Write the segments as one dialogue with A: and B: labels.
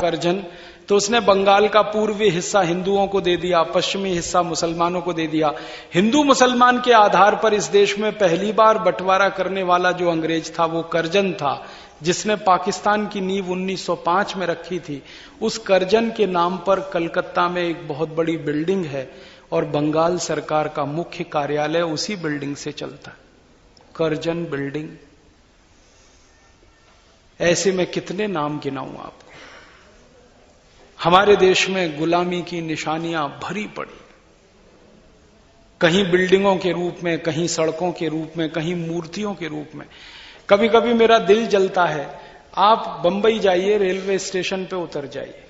A: करजन, तो उसने बंगाल का पूर्वी हिस्सा हिंदुओं को दे दिया, पश्चिमी हिस्सा मुसलमानों को दे दिया। हिंदू मुसलमान के आधार पर इस देश में पहली बार बंटवारा करने वाला जो अंग्रेज था वो करजन था, जिसने पाकिस्तान की नींव 1905 में रखी थी। उस करजन के नाम पर कलकत्ता में एक बहुत बड़ी बिल्डिंग है और बंगाल सरकार का मुख्य कार्यालय उसी बिल्डिंग से चलता है, करजन बिल्डिंग। ऐसे में कितने नाम गिनाऊं आपको। हमारे देश में गुलामी की निशानियां भरी पड़ी, कहीं बिल्डिंगों के रूप में, कहीं सड़कों के रूप में, कहीं मूर्तियों के रूप में। कभी कभी मेरा दिल जलता है, आप बंबई जाइए, रेलवे स्टेशन पे उतर जाइए,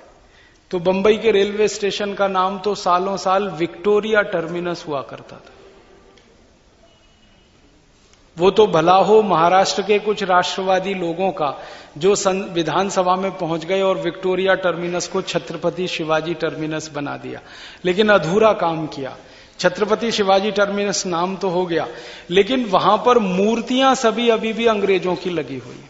A: तो बंबई के रेलवे स्टेशन का नाम तो सालों साल विक्टोरिया टर्मिनस हुआ करता था। वो तो भला हो महाराष्ट्र के कुछ राष्ट्रवादी लोगों का, जो विधानसभा में पहुंच गए और विक्टोरिया टर्मिनस को छत्रपति शिवाजी टर्मिनस बना दिया, लेकिन अधूरा काम किया। छत्रपति शिवाजी टर्मिनस नाम तो हो गया, लेकिन वहां पर मूर्तियां सभी अभी भी अंग्रेजों की लगी हुई हैं।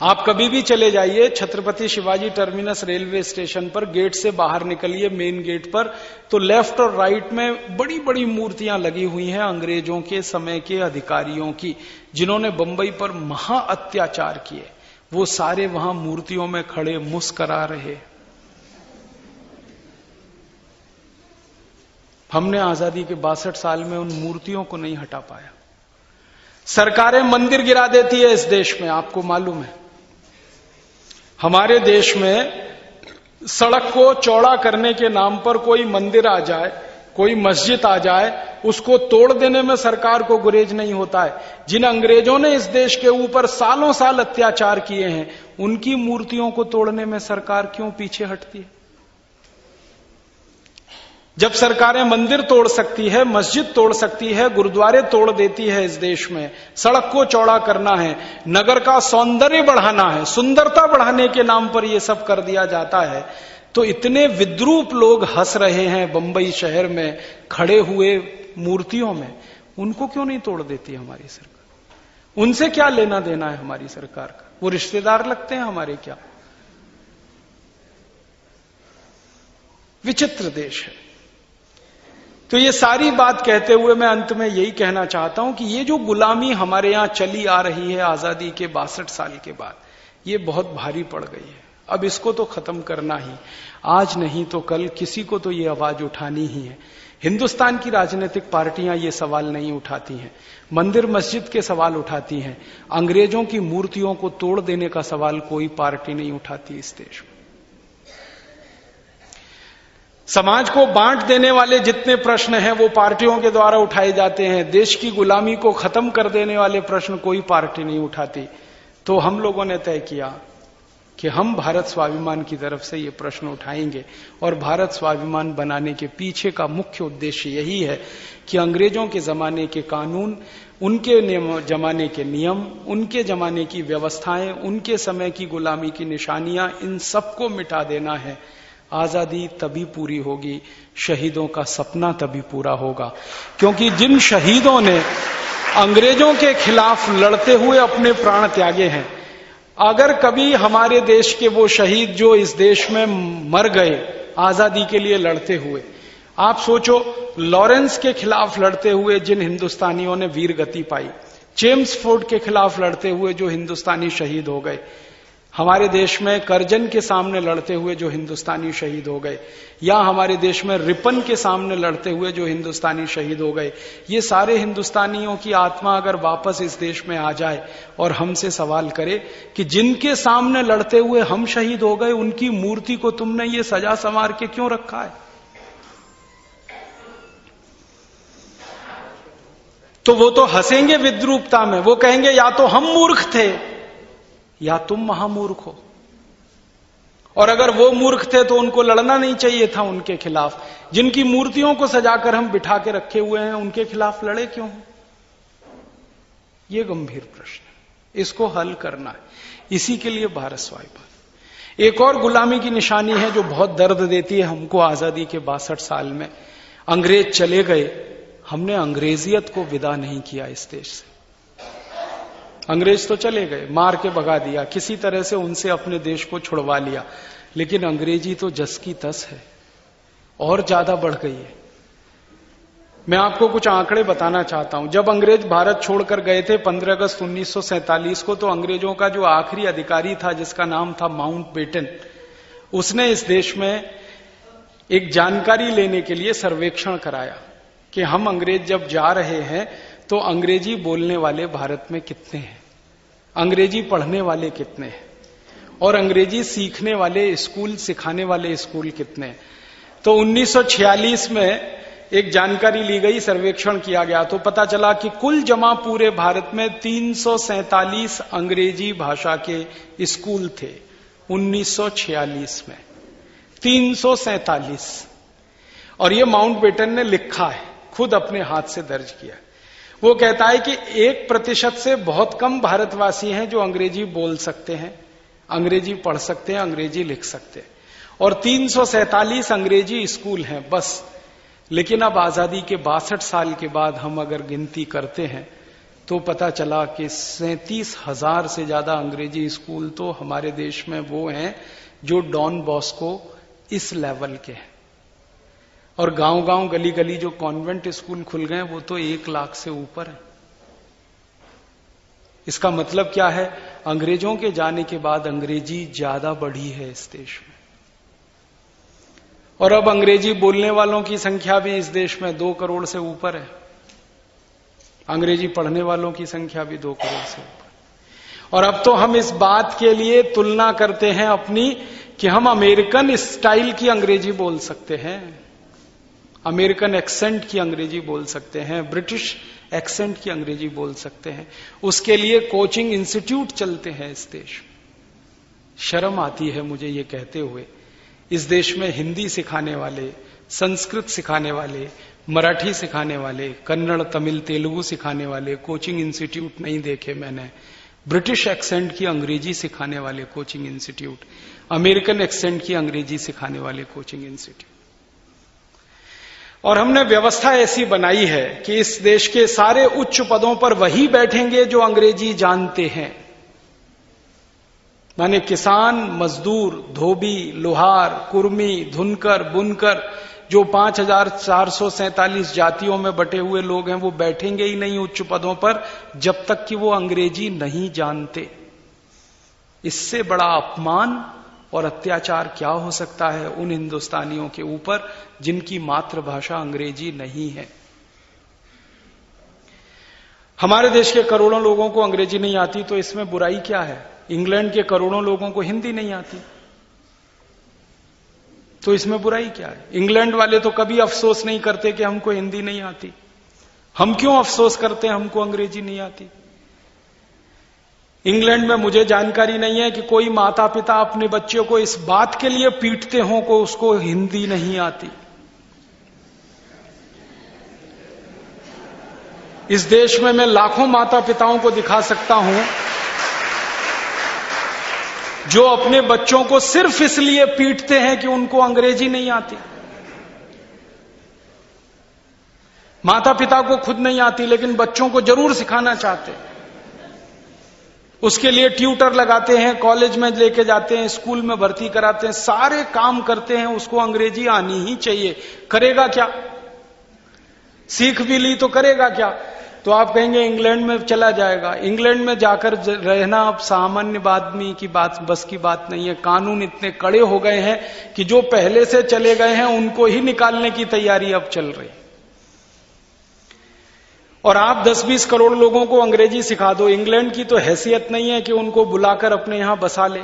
A: आप कभी भी चले जाइए Chhatrapati Shivaji terminus railway station पर, गेट से बाहर निकलिए मेन गेट पर, तो लेफ्ट और राइट में बड़ी बड़ी मूर्तियां लगी हुई हैं अंग्रेजों के समय के अधिकारियों की, जिन्होंने बंबई पर महा अत्याचार किए। वो सारे वहां मूर्तियों में खड़े मुस्करा रहे। हमने आजादी के 62 साल में उन मूर्तियों को नहीं हटा पाया। सरकारें मंदिर गिरा देती है इस देश में, आपको मालूम है। हमारे देश में सड़क को चौड़ा करने के नाम पर कोई मंदिर आ जाए, कोई मस्जिद आ जाए, उसको तोड़ देने में सरकार को गुरेज नहीं होता है। जिन अंग्रेजों ने इस देश के ऊपर सालों साल अत्याचार किए हैं, उनकी मूर्तियों को तोड़ने में सरकार क्यों पीछे हटती है? जब सरकारें मंदिर तोड़ सकती है, मस्जिद तोड़ सकती है, गुरुद्वारे तोड़ देती है इस देश में, सड़क को चौड़ा करना है, नगर का सौंदर्य बढ़ाना है, सुंदरता बढ़ाने के नाम पर यह सब कर दिया जाता है, तो इतने विद्रूप लोग हंस रहे हैं बंबई शहर में खड़े हुए मूर्तियों में, उनको क्यों नहीं तोड़ देती हमारी सरकार? उनसे क्या लेना देना है हमारी सरकार का? वो रिश्तेदार लगते हैं हमारे क्या? विचित्र देश है। तो ये सारी बात कहते हुए मैं अंत में यही कहना चाहता हूं कि ये जो गुलामी हमारे यहां चली आ रही है आजादी के 62 साल के बाद, ये बहुत भारी पड़ गई है। अब इसको तो खत्म करना ही, आज नहीं तो कल किसी को तो ये आवाज उठानी ही है। हिंदुस्तान की राजनीतिक पार्टियां ये सवाल नहीं उठाती हैं, मंदिर मस्जिद के सवाल उठाती हैं, अंग्रेजों की मूर्तियों को तोड़ देने का सवाल कोई पार्टी नहीं उठाती इस देश में। समाज को बांट देने वाले जितने प्रश्न हैं वो पार्टियों के द्वारा उठाए जाते हैं, देश की गुलामी को खत्म कर देने वाले प्रश्न कोई पार्टी नहीं उठाती। तो हम लोगों ने तय किया कि हम भारत स्वाभिमान की तरफ से ये प्रश्न उठाएंगे, और भारत स्वाभिमान बनाने के पीछे का मुख्य उद्देश्य यही है कि अंग्रेजों के जमाने के कानून, उनके जमाने के नियम, उनके जमाने की व्यवस्थाएं, उनके समय की गुलामी की निशानियां, इन सबको मिटा देना है। आजादी तभी पूरी होगी, शहीदों का सपना तभी पूरा होगा, क्योंकि जिन शहीदों ने अंग्रेजों के खिलाफ लड़ते हुए अपने प्राण त्यागे हैं, अगर कभी हमारे देश के वो शहीद जो इस देश में मर गए आजादी के लिए लड़ते हुए, आप सोचो लॉरेंस के खिलाफ लड़ते हुए जिन हिंदुस्तानियों ने वीर गति पाई, चेम्सफोर्ड के खिलाफ लड़ते हुए जो हिंदुस्तानी शहीद हो गए, हमारे देश में करजन के सामने लड़ते हुए जो हिंदुस्तानी शहीद हो गए, या हमारे देश में रिपन के सामने लड़ते हुए जो हिंदुस्तानी शहीद हो गए, ये सारे हिंदुस्तानियों की आत्मा अगर वापस इस देश में आ जाए और हमसे सवाल करे कि जिनके सामने लड़ते हुए हम शहीद हो गए, उनकी मूर्ति को तुमने ये सजा संवार के क्यों रखा है? तो वो तो हंसेंगे विद्रूपता में, वो कहेंगे या तो हम मूर्ख थे या तुम महामूर्ख हो। और अगर वो मूर्ख थे तो उनको लड़ना नहीं चाहिए था उनके खिलाफ। जिनकी मूर्तियों को सजाकर हम बिठा के रखे हुए हैं, उनके खिलाफ लड़े क्यों? ये गंभीर प्रश्न है, इसको हल करना है। इसी के लिए भारत स्वाभिमान। एक और गुलामी की निशानी है जो बहुत दर्द देती है हमको आजादी के 62 साल में। अंग्रेज चले गए, हमने अंग्रेजियत को विदा नहीं किया इस देश से। अंग्रेज तो चले गए, मार के भगा दिया, किसी तरह से उनसे अपने देश को छुड़वा लिया, लेकिन अंग्रेजी तो जस की तस है, और ज्यादा बढ़ गई है। मैं आपको कुछ आंकड़े बताना चाहता हूं। जब अंग्रेज भारत छोड़कर गए थे 15 अगस्त 1947 को, तो अंग्रेजों का जो आखिरी अधिकारी था, जिसका नाम था माउंटबेटन, उसने इस देश में एक जानकारी लेने के लिए सर्वेक्षण कराया कि हम अंग्रेज जब जा रहे हैं तो अंग्रेजी बोलने वाले भारत में कितने हैं, अंग्रेजी पढ़ने वाले कितने हैं, और अंग्रेजी सीखने वाले स्कूल, सिखाने वाले स्कूल कितने हैं। तो 1946 में एक जानकारी ली गई, सर्वेक्षण किया गया, तो पता चला कि कुल जमा पूरे भारत में 347 अंग्रेजी भाषा के स्कूल थे 1946 में, 347। और ये माउंटबेटन ने लिखा है, खुद अपने हाथ से दर्ज किया। वो कहता है कि 1% से बहुत कम भारतवासी हैं जो अंग्रेजी बोल सकते हैं, अंग्रेजी पढ़ सकते हैं, अंग्रेजी लिख सकते हैं, और 347 अंग्रेजी स्कूल हैं बस। लेकिन अब आजादी के 62 साल के बाद हम अगर गिनती करते हैं तो पता चला कि 37,000 से ज्यादा अंग्रेजी स्कूल तो हमारे देश में वो हैं जो डॉन बॉस्को इस लेवल के हैं, और गांव-गांव, गली-गली जो कॉन्वेंट स्कूल खुल गए वो तो 1 लाख से ऊपर है। इसका मतलब क्या है? अंग्रेजों के जाने के बाद अंग्रेजी ज्यादा बढ़ी है इस देश में, और अब अंग्रेजी बोलने वालों की संख्या भी इस देश में 2 करोड़ से ऊपर है, अंग्रेजी पढ़ने वालों की संख्या भी 2 करोड़ से ऊपर। और अब तो हम इस बात के लिए तुलना करते हैं अपनी कि हम अमेरिकन स्टाइल की अंग्रेजी बोल सकते हैं, अमेरिकन एक्सेंट की अंग्रेजी बोल सकते हैं, ब्रिटिश एक्सेंट की अंग्रेजी बोल सकते हैं। उसके लिए कोचिंग इंस्टीट्यूट चलते हैं इस देश में। शर्म आती है मुझे ये कहते हुए, इस देश में हिंदी सिखाने वाले, संस्कृत सिखाने वाले, मराठी सिखाने वाले, कन्नड़, तमिल, तेलुगु सिखाने वाले कोचिंग इंस्टीट्यूट नहीं देखे मैंने। ब्रिटिश एक्सेंट की अंग्रेजी सिखाने वाले कोचिंग इंस्टीट्यूट, अमेरिकन एक्सेंट की अंग्रेजी सिखाने वाले कोचिंग इंस्टीट्यूट। और हमने व्यवस्था ऐसी बनाई है कि इस देश के सारे उच्च पदों पर वही बैठेंगे जो अंग्रेजी जानते हैं, माने किसान, मजदूर, धोबी, लोहार, कुर्मी, धुनकर, बुनकर, जो 5,447 जातियों में बटे हुए लोग हैं, वो बैठेंगे ही नहीं उच्च पदों पर जब तक कि वो अंग्रेजी नहीं जानते। इससे बड़ा अपमान और अत्याचार क्या हो सकता है उन हिंदुस्तानियों के ऊपर जिनकी मातृभाषा अंग्रेजी नहीं है। हमारे देश के करोड़ों लोगों को अंग्रेजी नहीं आती, तो इसमें बुराई क्या है? इंग्लैंड के करोड़ों लोगों को हिंदी नहीं आती, तो इसमें बुराई क्या है? इंग्लैंड वाले तो कभी अफसोस नहीं करते कि हमको हिंदी नहीं आती। हम क्यों अफसोस करते हैं हमको अंग्रेजी नहीं आती? इंग्लैंड में मुझे जानकारी नहीं है कि कोई माता पिता अपने बच्चे को इस बात के लिए पीटते हों को उसको हिंदी नहीं आती। इस देश में मैं लाखों माता पिताओं को दिखा सकता हूं जो अपने बच्चों को सिर्फ इसलिए पीटते हैं कि उनको अंग्रेजी नहीं आती। माता पिता को खुद नहीं आती लेकिन बच्चों को जरूर सिखाना चाहते हैं, उसके लिए ट्यूटर लगाते हैं, कॉलेज में लेके जाते हैं, स्कूल में भर्ती कराते हैं, सारे काम करते हैं, उसको अंग्रेजी आनी ही चाहिए। करेगा क्या? सीख भी ली तो करेगा क्या? तो आप कहेंगे इंग्लैंड में चला जाएगा। इंग्लैंड में जाकर रहना अब सामान्य आदमी की बात, बस की बात नहीं है। कानून इतने कड़े हो गए हैं कि जो पहले से चले गए हैं उनको ही निकालने की तैयारी अब चल रही। और आप 10-20 करोड़ लोगों को अंग्रेजी सिखा दो, इंग्लैंड की तो हैसियत नहीं है कि उनको बुलाकर अपने यहां बसा ले।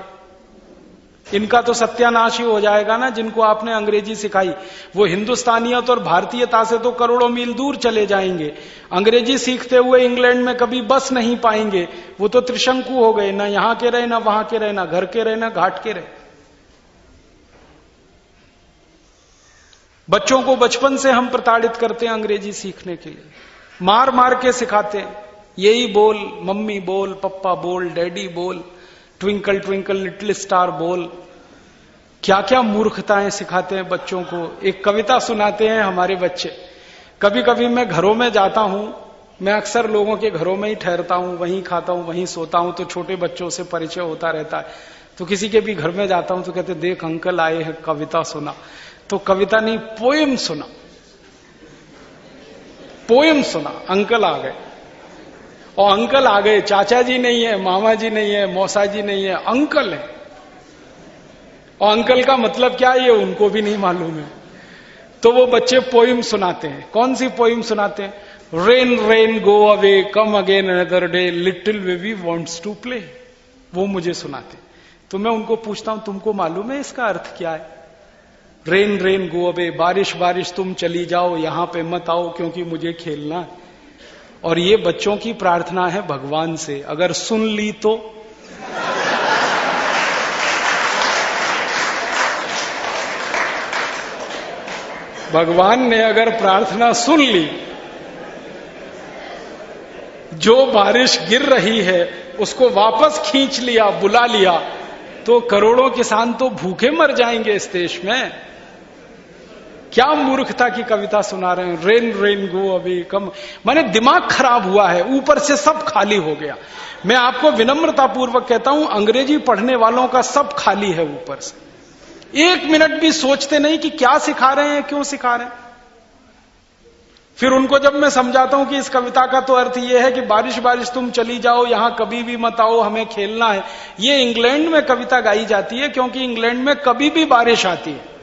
A: इनका तो सत्यानाश ही हो जाएगा ना, जिनको आपने अंग्रेजी सिखाई। वो हिंदुस्तानियत और भारतीयता से तो करोड़ों मील दूर चले जाएंगे। अंग्रेजी सीखते हुए इंग्लैंड में कभी बस नहीं पाएंगे। वो तो त्रिशंकु हो गए, ना यहां के रहे, ना वहां के रहे, ना घर के रहे, ना घाट के रहे। बच्चों को बचपन से हम प्रताड़ित करते हैं अंग्रेजी सीखने के लिए, मार मार के सिखाते हैं। यही बोल, मम्मी बोल, पप्पा बोल, डैडी बोल, ट्विंकल ट्विंकल लिटिल स्टार बोल। क्या क्या मूर्खताएं सिखाते हैं बच्चों को। एक कविता सुनाते हैं हमारे बच्चे। कभी कभी मैं घरों में जाता हूं मैं अक्सर लोगों के घरों में ही ठहरता हूं, वहीं खाता हूं, वहीं सोता हूं, तो छोटे बच्चों से परिचय होता रहता है। तो किसी के भी घर में जाता हूं तो कहते देख अंकल आए हैं, कविता सुना। तो कविता नहीं, पोएम सुना, पोएम सुना। अंकल आ गए, और अंकल आ गए, चाचा जी नहीं है, मामा जी नहीं है, मौसा जी नहीं है, अंकल है। और अंकल का मतलब क्या है ये उनको भी नहीं मालूम है। तो वो बच्चे पोइम सुनाते हैं। कौन सी पोइम सुनाते हैं? Rain rain go away come again another day little baby wants to play. वो मुझे सुनाते। तो मैं उनको पूछता हूं तुमको मालूम है इसका अर्थ क्या है? रेन रेन गो अवे, बारिश बारिश तुम चली जाओ, यहां पे मत आओ क्योंकि मुझे खेलना है। और ये बच्चों की प्रार्थना है भगवान से, अगर सुन ली तो। भगवान ने अगर प्रार्थना सुन ली, जो बारिश गिर रही है उसको वापस खींच लिया, बुला लिया, तो करोड़ों किसान तो भूखे मर जाएंगे इस देश में। क्या मूर्खता की कविता सुना रहे हैं, रेन रेन गो अवे कम। माने दिमाग खराब हुआ है, ऊपर से सब खाली हो गया। मैं आपको विनम्रता पूर्वक कहता हूं, अंग्रेजी पढ़ने वालों का सब खाली है ऊपर से। एक मिनट भी सोचते नहीं कि क्या सिखा रहे हैं, क्यों सिखा रहे हैं। फिर उनको जब मैं समझाता हूं कि इस कविता का तो अर्थ यह है कि बारिश बारिश तुम चली जाओ, यहां कभी भी मत आओ, हमें खेलना है। ये इंग्लैंड में कविता गाई जाती है क्योंकि इंग्लैंड में कभी भी बारिश आती है।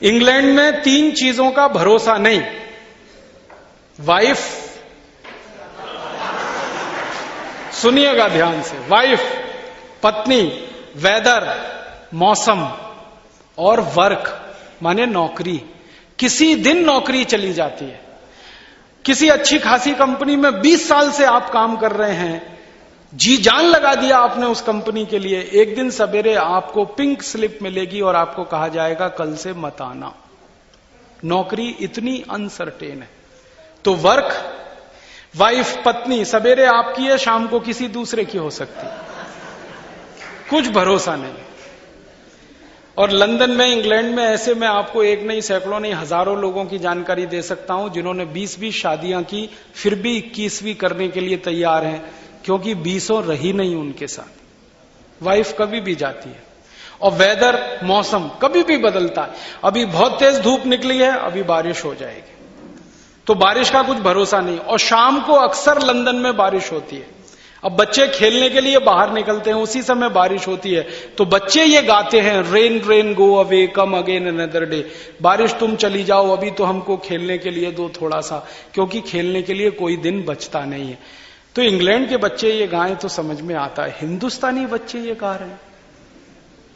A: इंग्लैंड में 3 चीजों का भरोसा नहीं, वाइफ, सुनिएगा ध्यान से, वाइफ, पत्नी, वेदर, मौसम, और वर्क माने नौकरी। किसी दिन नौकरी चली जाती है। किसी अच्छी खासी कंपनी में 20 साल से आप काम कर रहे हैं, जी जान लगा दिया आपने उस कंपनी के लिए, एक दिन सवेरे आपको पिंक स्लिप मिलेगी और आपको कहा जाएगा कल से मत आना। नौकरी इतनी अनसर्टेन है। तो वर्क, वाइफ, पत्नी सवेरे आपकी है, शाम को किसी दूसरे की हो सकती, कुछ भरोसा नहीं। और लंदन में, इंग्लैंड में ऐसे मैं आपको एक नहीं, सैकड़ों नहीं, हजारों लोगों की जानकारी दे सकता हूं जिन्होंने 20-20 शादियां की, फिर भी 21वीं करने के लिए तैयार हैं, क्योंकि 20 रही नहीं उनके साथ। वाइफ कभी भी जाती है। और वेदर, मौसम कभी भी बदलता है। अभी बहुत तेज धूप निकली है, अभी बारिश हो जाएगी, तो बारिश का कुछ भरोसा नहीं। और शाम को अक्सर लंदन में बारिश होती है। अब बच्चे खेलने के लिए बाहर निकलते हैं, उसी समय बारिश होती है, तो बच्चे ये गाते हैं, rain rain go away come again another day. बारिश तुम चली जाओ, अभी तो हमको खेलने के लिए दो थोड़ा सा, क्योंकि खेलने के लिए कोई दिन बचता नहीं है। तो इंग्लैंड के बच्चे ये गाएं तो समझ में आता है, हिंदुस्तानी बच्चे ये गा रहे हैं,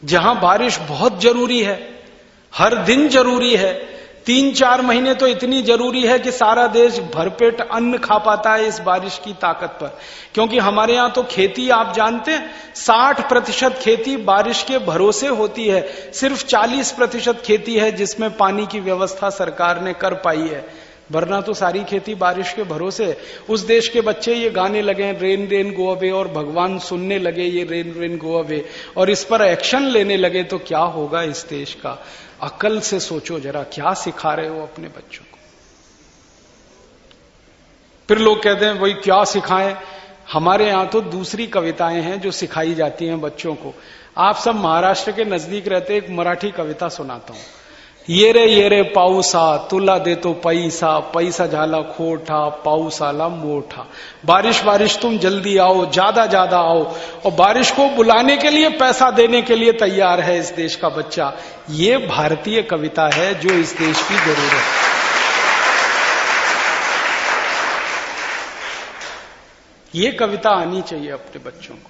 A: जहां बारिश बहुत जरूरी है, हर दिन जरूरी है, 3-4 महीने तो इतनी जरूरी है कि सारा देश भरपेट अन्न खा पाता है इस बारिश की ताकत पर। क्योंकि हमारे यहां तो खेती, आप जानते हैं, 60% खेती बारिश के भरोसे होती है, सिर्फ 40% खेती है जिसमें पानी की व्यवस्था सरकार ने कर पाई है, वरना तो सारी खेती बारिश के भरोसे है। उस देश के बच्चे ये गाने लगे रेन रेन गो अवे, और भगवान सुनने लगे ये रेन रेन गो अवे, और इस पर एक्शन लेने लगे, तो क्या होगा इस देश का। अकल से सोचो जरा, क्या सिखा रहे हो अपने बच्चों को। फिर लोग कहते हैं वही क्या सिखाएं। हमारे यहां तो दूसरी कविताएं हैं जो सिखाई जाती हैं बच्चों को। आप सब महाराष्ट्र के नजदीक रहते, एक मराठी कविता सुनाता हूं। ये रे पाऊसा तुला देतो पैसा, पैसा झाला खोटा, पाऊस आला मोठा। बारिश बारिश तुम जल्दी आओ, ज्यादा ज्यादा आओ। और बारिश को बुलाने के लिए पैसा देने के लिए तैयार है इस देश का बच्चा। ये भारतीय कविता है जो इस देश की जरूरत है। ये कविता आनी चाहिए अपने बच्चों को।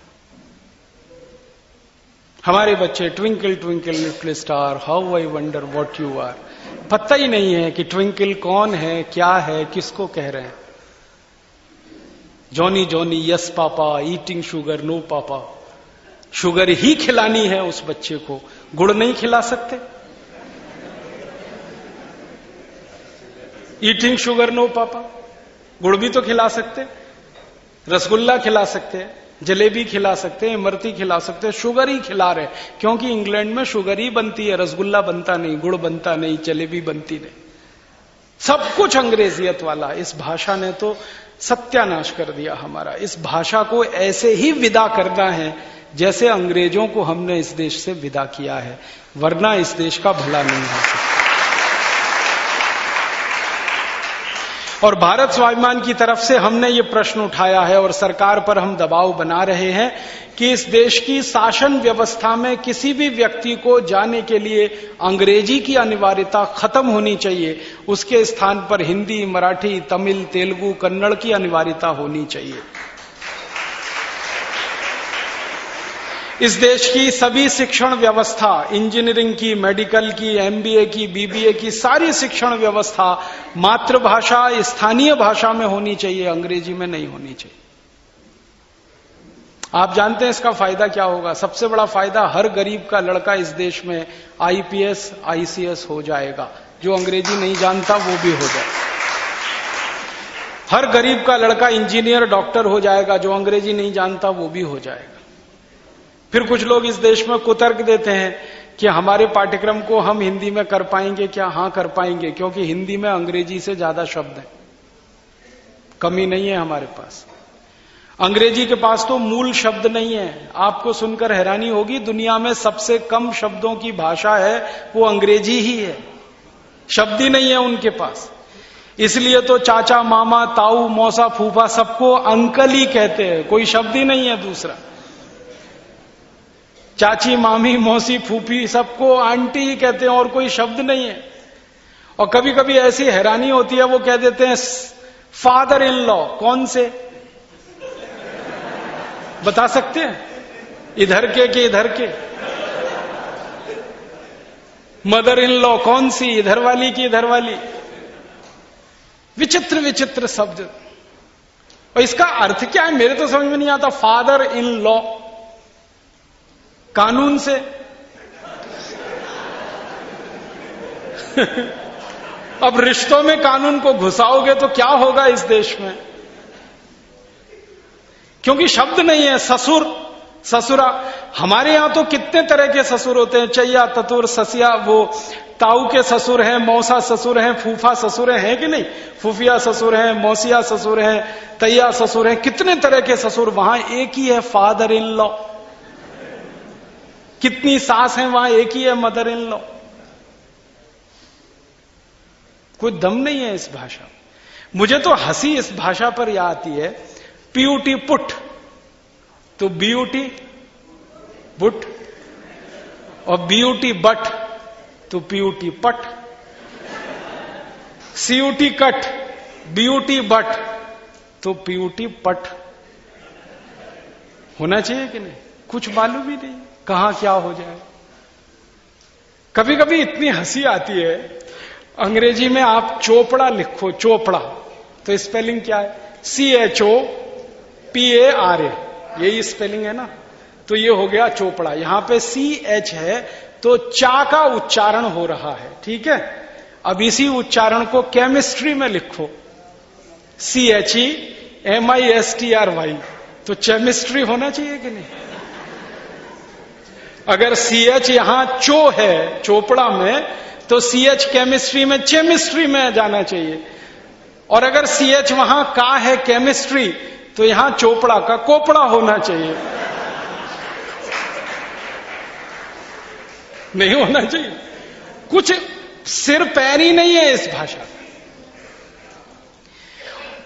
A: हमारे बच्चे twinkle twinkle little star how I wonder what you are, पता ही नहीं है कि ट्विंकल कौन है, क्या है, किसको कह रहे हैं। Johnny Johnny yes papa, eating sugar no papa. Sugar ही खिलानी है उस बच्चे को, गुड़ नहीं खिला सकते। ईटिंग शुगर नो पापा, गुड़ भी तो खिला सकते, रसगुल्ला खिला सकते, जलेबी खिला सकते हैं, इमरती खिला सकते हैं, शुगर ही खिला रहे, क्योंकि इंग्लैंड में शुगर ही बनती है, रसगुल्ला बनता नहीं, गुड़ बनता नहीं, जलेबी बनती नहीं। सब कुछ अंग्रेजियत वाला। इस भाषा ने तो सत्यानाश कर दिया हमारा। इस भाषा को ऐसे ही विदा करना है जैसे अंग्रेजों को हमने इस देश से विदा किया है, वरना इस देश का भला नहीं हो सकता। और भारत स्वाभिमान की तरफ से हमने ये प्रश्न उठाया है और सरकार पर हम दबाव बना रहे हैं कि इस देश की शासन व्यवस्था में किसी भी व्यक्ति को जाने के लिए अंग्रेजी की अनिवार्यता खत्म होनी चाहिए। उसके स्थान पर हिंदी, मराठी, तमिल, तेलुगु, कन्नड़ की अनिवार्यता होनी चाहिए। इस देश की सभी शिक्षण व्यवस्था, इंजीनियरिंग की, मेडिकल की, एमबीए की, बीबीए की, सारी शिक्षण व्यवस्था मातृभाषा, स्थानीय भाषा में होनी चाहिए, अंग्रेजी में नहीं होनी चाहिए। आप जानते हैं इसका फायदा क्या होगा? सबसे बड़ा फायदा, हर गरीब का लड़का इस देश में आईपीएस, आईसीएस हो जाएगा। जो अंग्रेजी नहीं जानता वो भी हो जाएगा। हर गरीब का लड़का इंजीनियर, डॉक्टर हो जाएगा। जो अंग्रेजी नहीं जानता वो भी हो जाएगा। फिर कुछ लोग इस देश में कुतर्क देते हैं कि हमारे पाठ्यक्रम को हम हिंदी में कर पाएंगे क्या? हां, कर पाएंगे, क्योंकि हिंदी में अंग्रेजी से ज्यादा शब्द हैं, कमी नहीं है हमारे पास। अंग्रेजी के पास तो मूल शब्द नहीं है। आपको सुनकर हैरानी होगी, दुनिया में सबसे कम शब्दों की भाषा है वो अंग्रेजी ही है। शब्द ही नहीं है उनके पास। इसलिए तो चाचा, मामा, ताऊ, मौसा, फूफा सबको अंकल ही कहते हैं, कोई शब्द ही नहीं है दूसरा। चाची, मामी, मौसी, फूफी सबको आंटी ही कहते हैं और कोई शब्द नहीं है। और कभी कभी ऐसी हैरानी होती है, वो कह देते हैं फादर इन लॉ। कौन से बता सकते हैं? इधर के कि इधर के? मदर इन लॉ कौन सी, इधर वाली की इधर वाली? विचित्र विचित्र शब्द। और इसका अर्थ क्या है मेरे तो समझ में नहीं आता। फादर इन लॉ कानून से अब रिश्तों में कानून को घुसाओगे तो क्या होगा इस देश में? क्योंकि शब्द नहीं है। ससुर, ससुरा, हमारे यहां तो कितने तरह के ससुर होते हैं। चैया, ततुर, ससिया, वो ताऊ के ससुर हैं, मौसा ससुर हैं, फूफा ससुर हैं कि नहीं? फूफिया ससुर हैं, मौसिया ससुर हैं, तैया ससुर हैं, कितने तरह के ससुर। वहां एक ही है फादर इन लॉ। कितनी सास हैं वहां एक ही है मदर इन लॉ। कोई दम नहीं है इस भाषा। मुझे तो हंसी इस भाषा पर यह आती है, पीयूटी पुट तो बीयूटी बुट, और बीयूटी बट तो पीयूटी पट, सीयूटी कट, बीयूटी बट तो पीयूटी पट। होना चाहिए कि नहीं? कुछ मालूम ही नहीं कहां क्या हो जाए। कभी कभी इतनी हंसी आती है, अंग्रेजी में आप चोपड़ा लिखो, चोपड़ा, तो स्पेलिंग क्या है? CHOPARA, यही स्पेलिंग है ना। तो ये हो गया चोपड़ा। यहां पे CH है तो चा का उच्चारण हो रहा है, ठीक है। अब इसी उच्चारण को केमिस्ट्री में लिखो, CHEMISTRY, तो केमिस्ट्री होना चाहिए कि नहीं? अगर CH यहां चो है चोपड़ा में, तो CH केमिस्ट्री में चेमिस्ट्री में जाना चाहिए। और अगर CH वहां का है केमिस्ट्री, तो यहां चोपड़ा का कोपड़ा होना चाहिए। नहीं होना चाहिए। कुछ सिर पैर ही नहीं है इस भाषा का।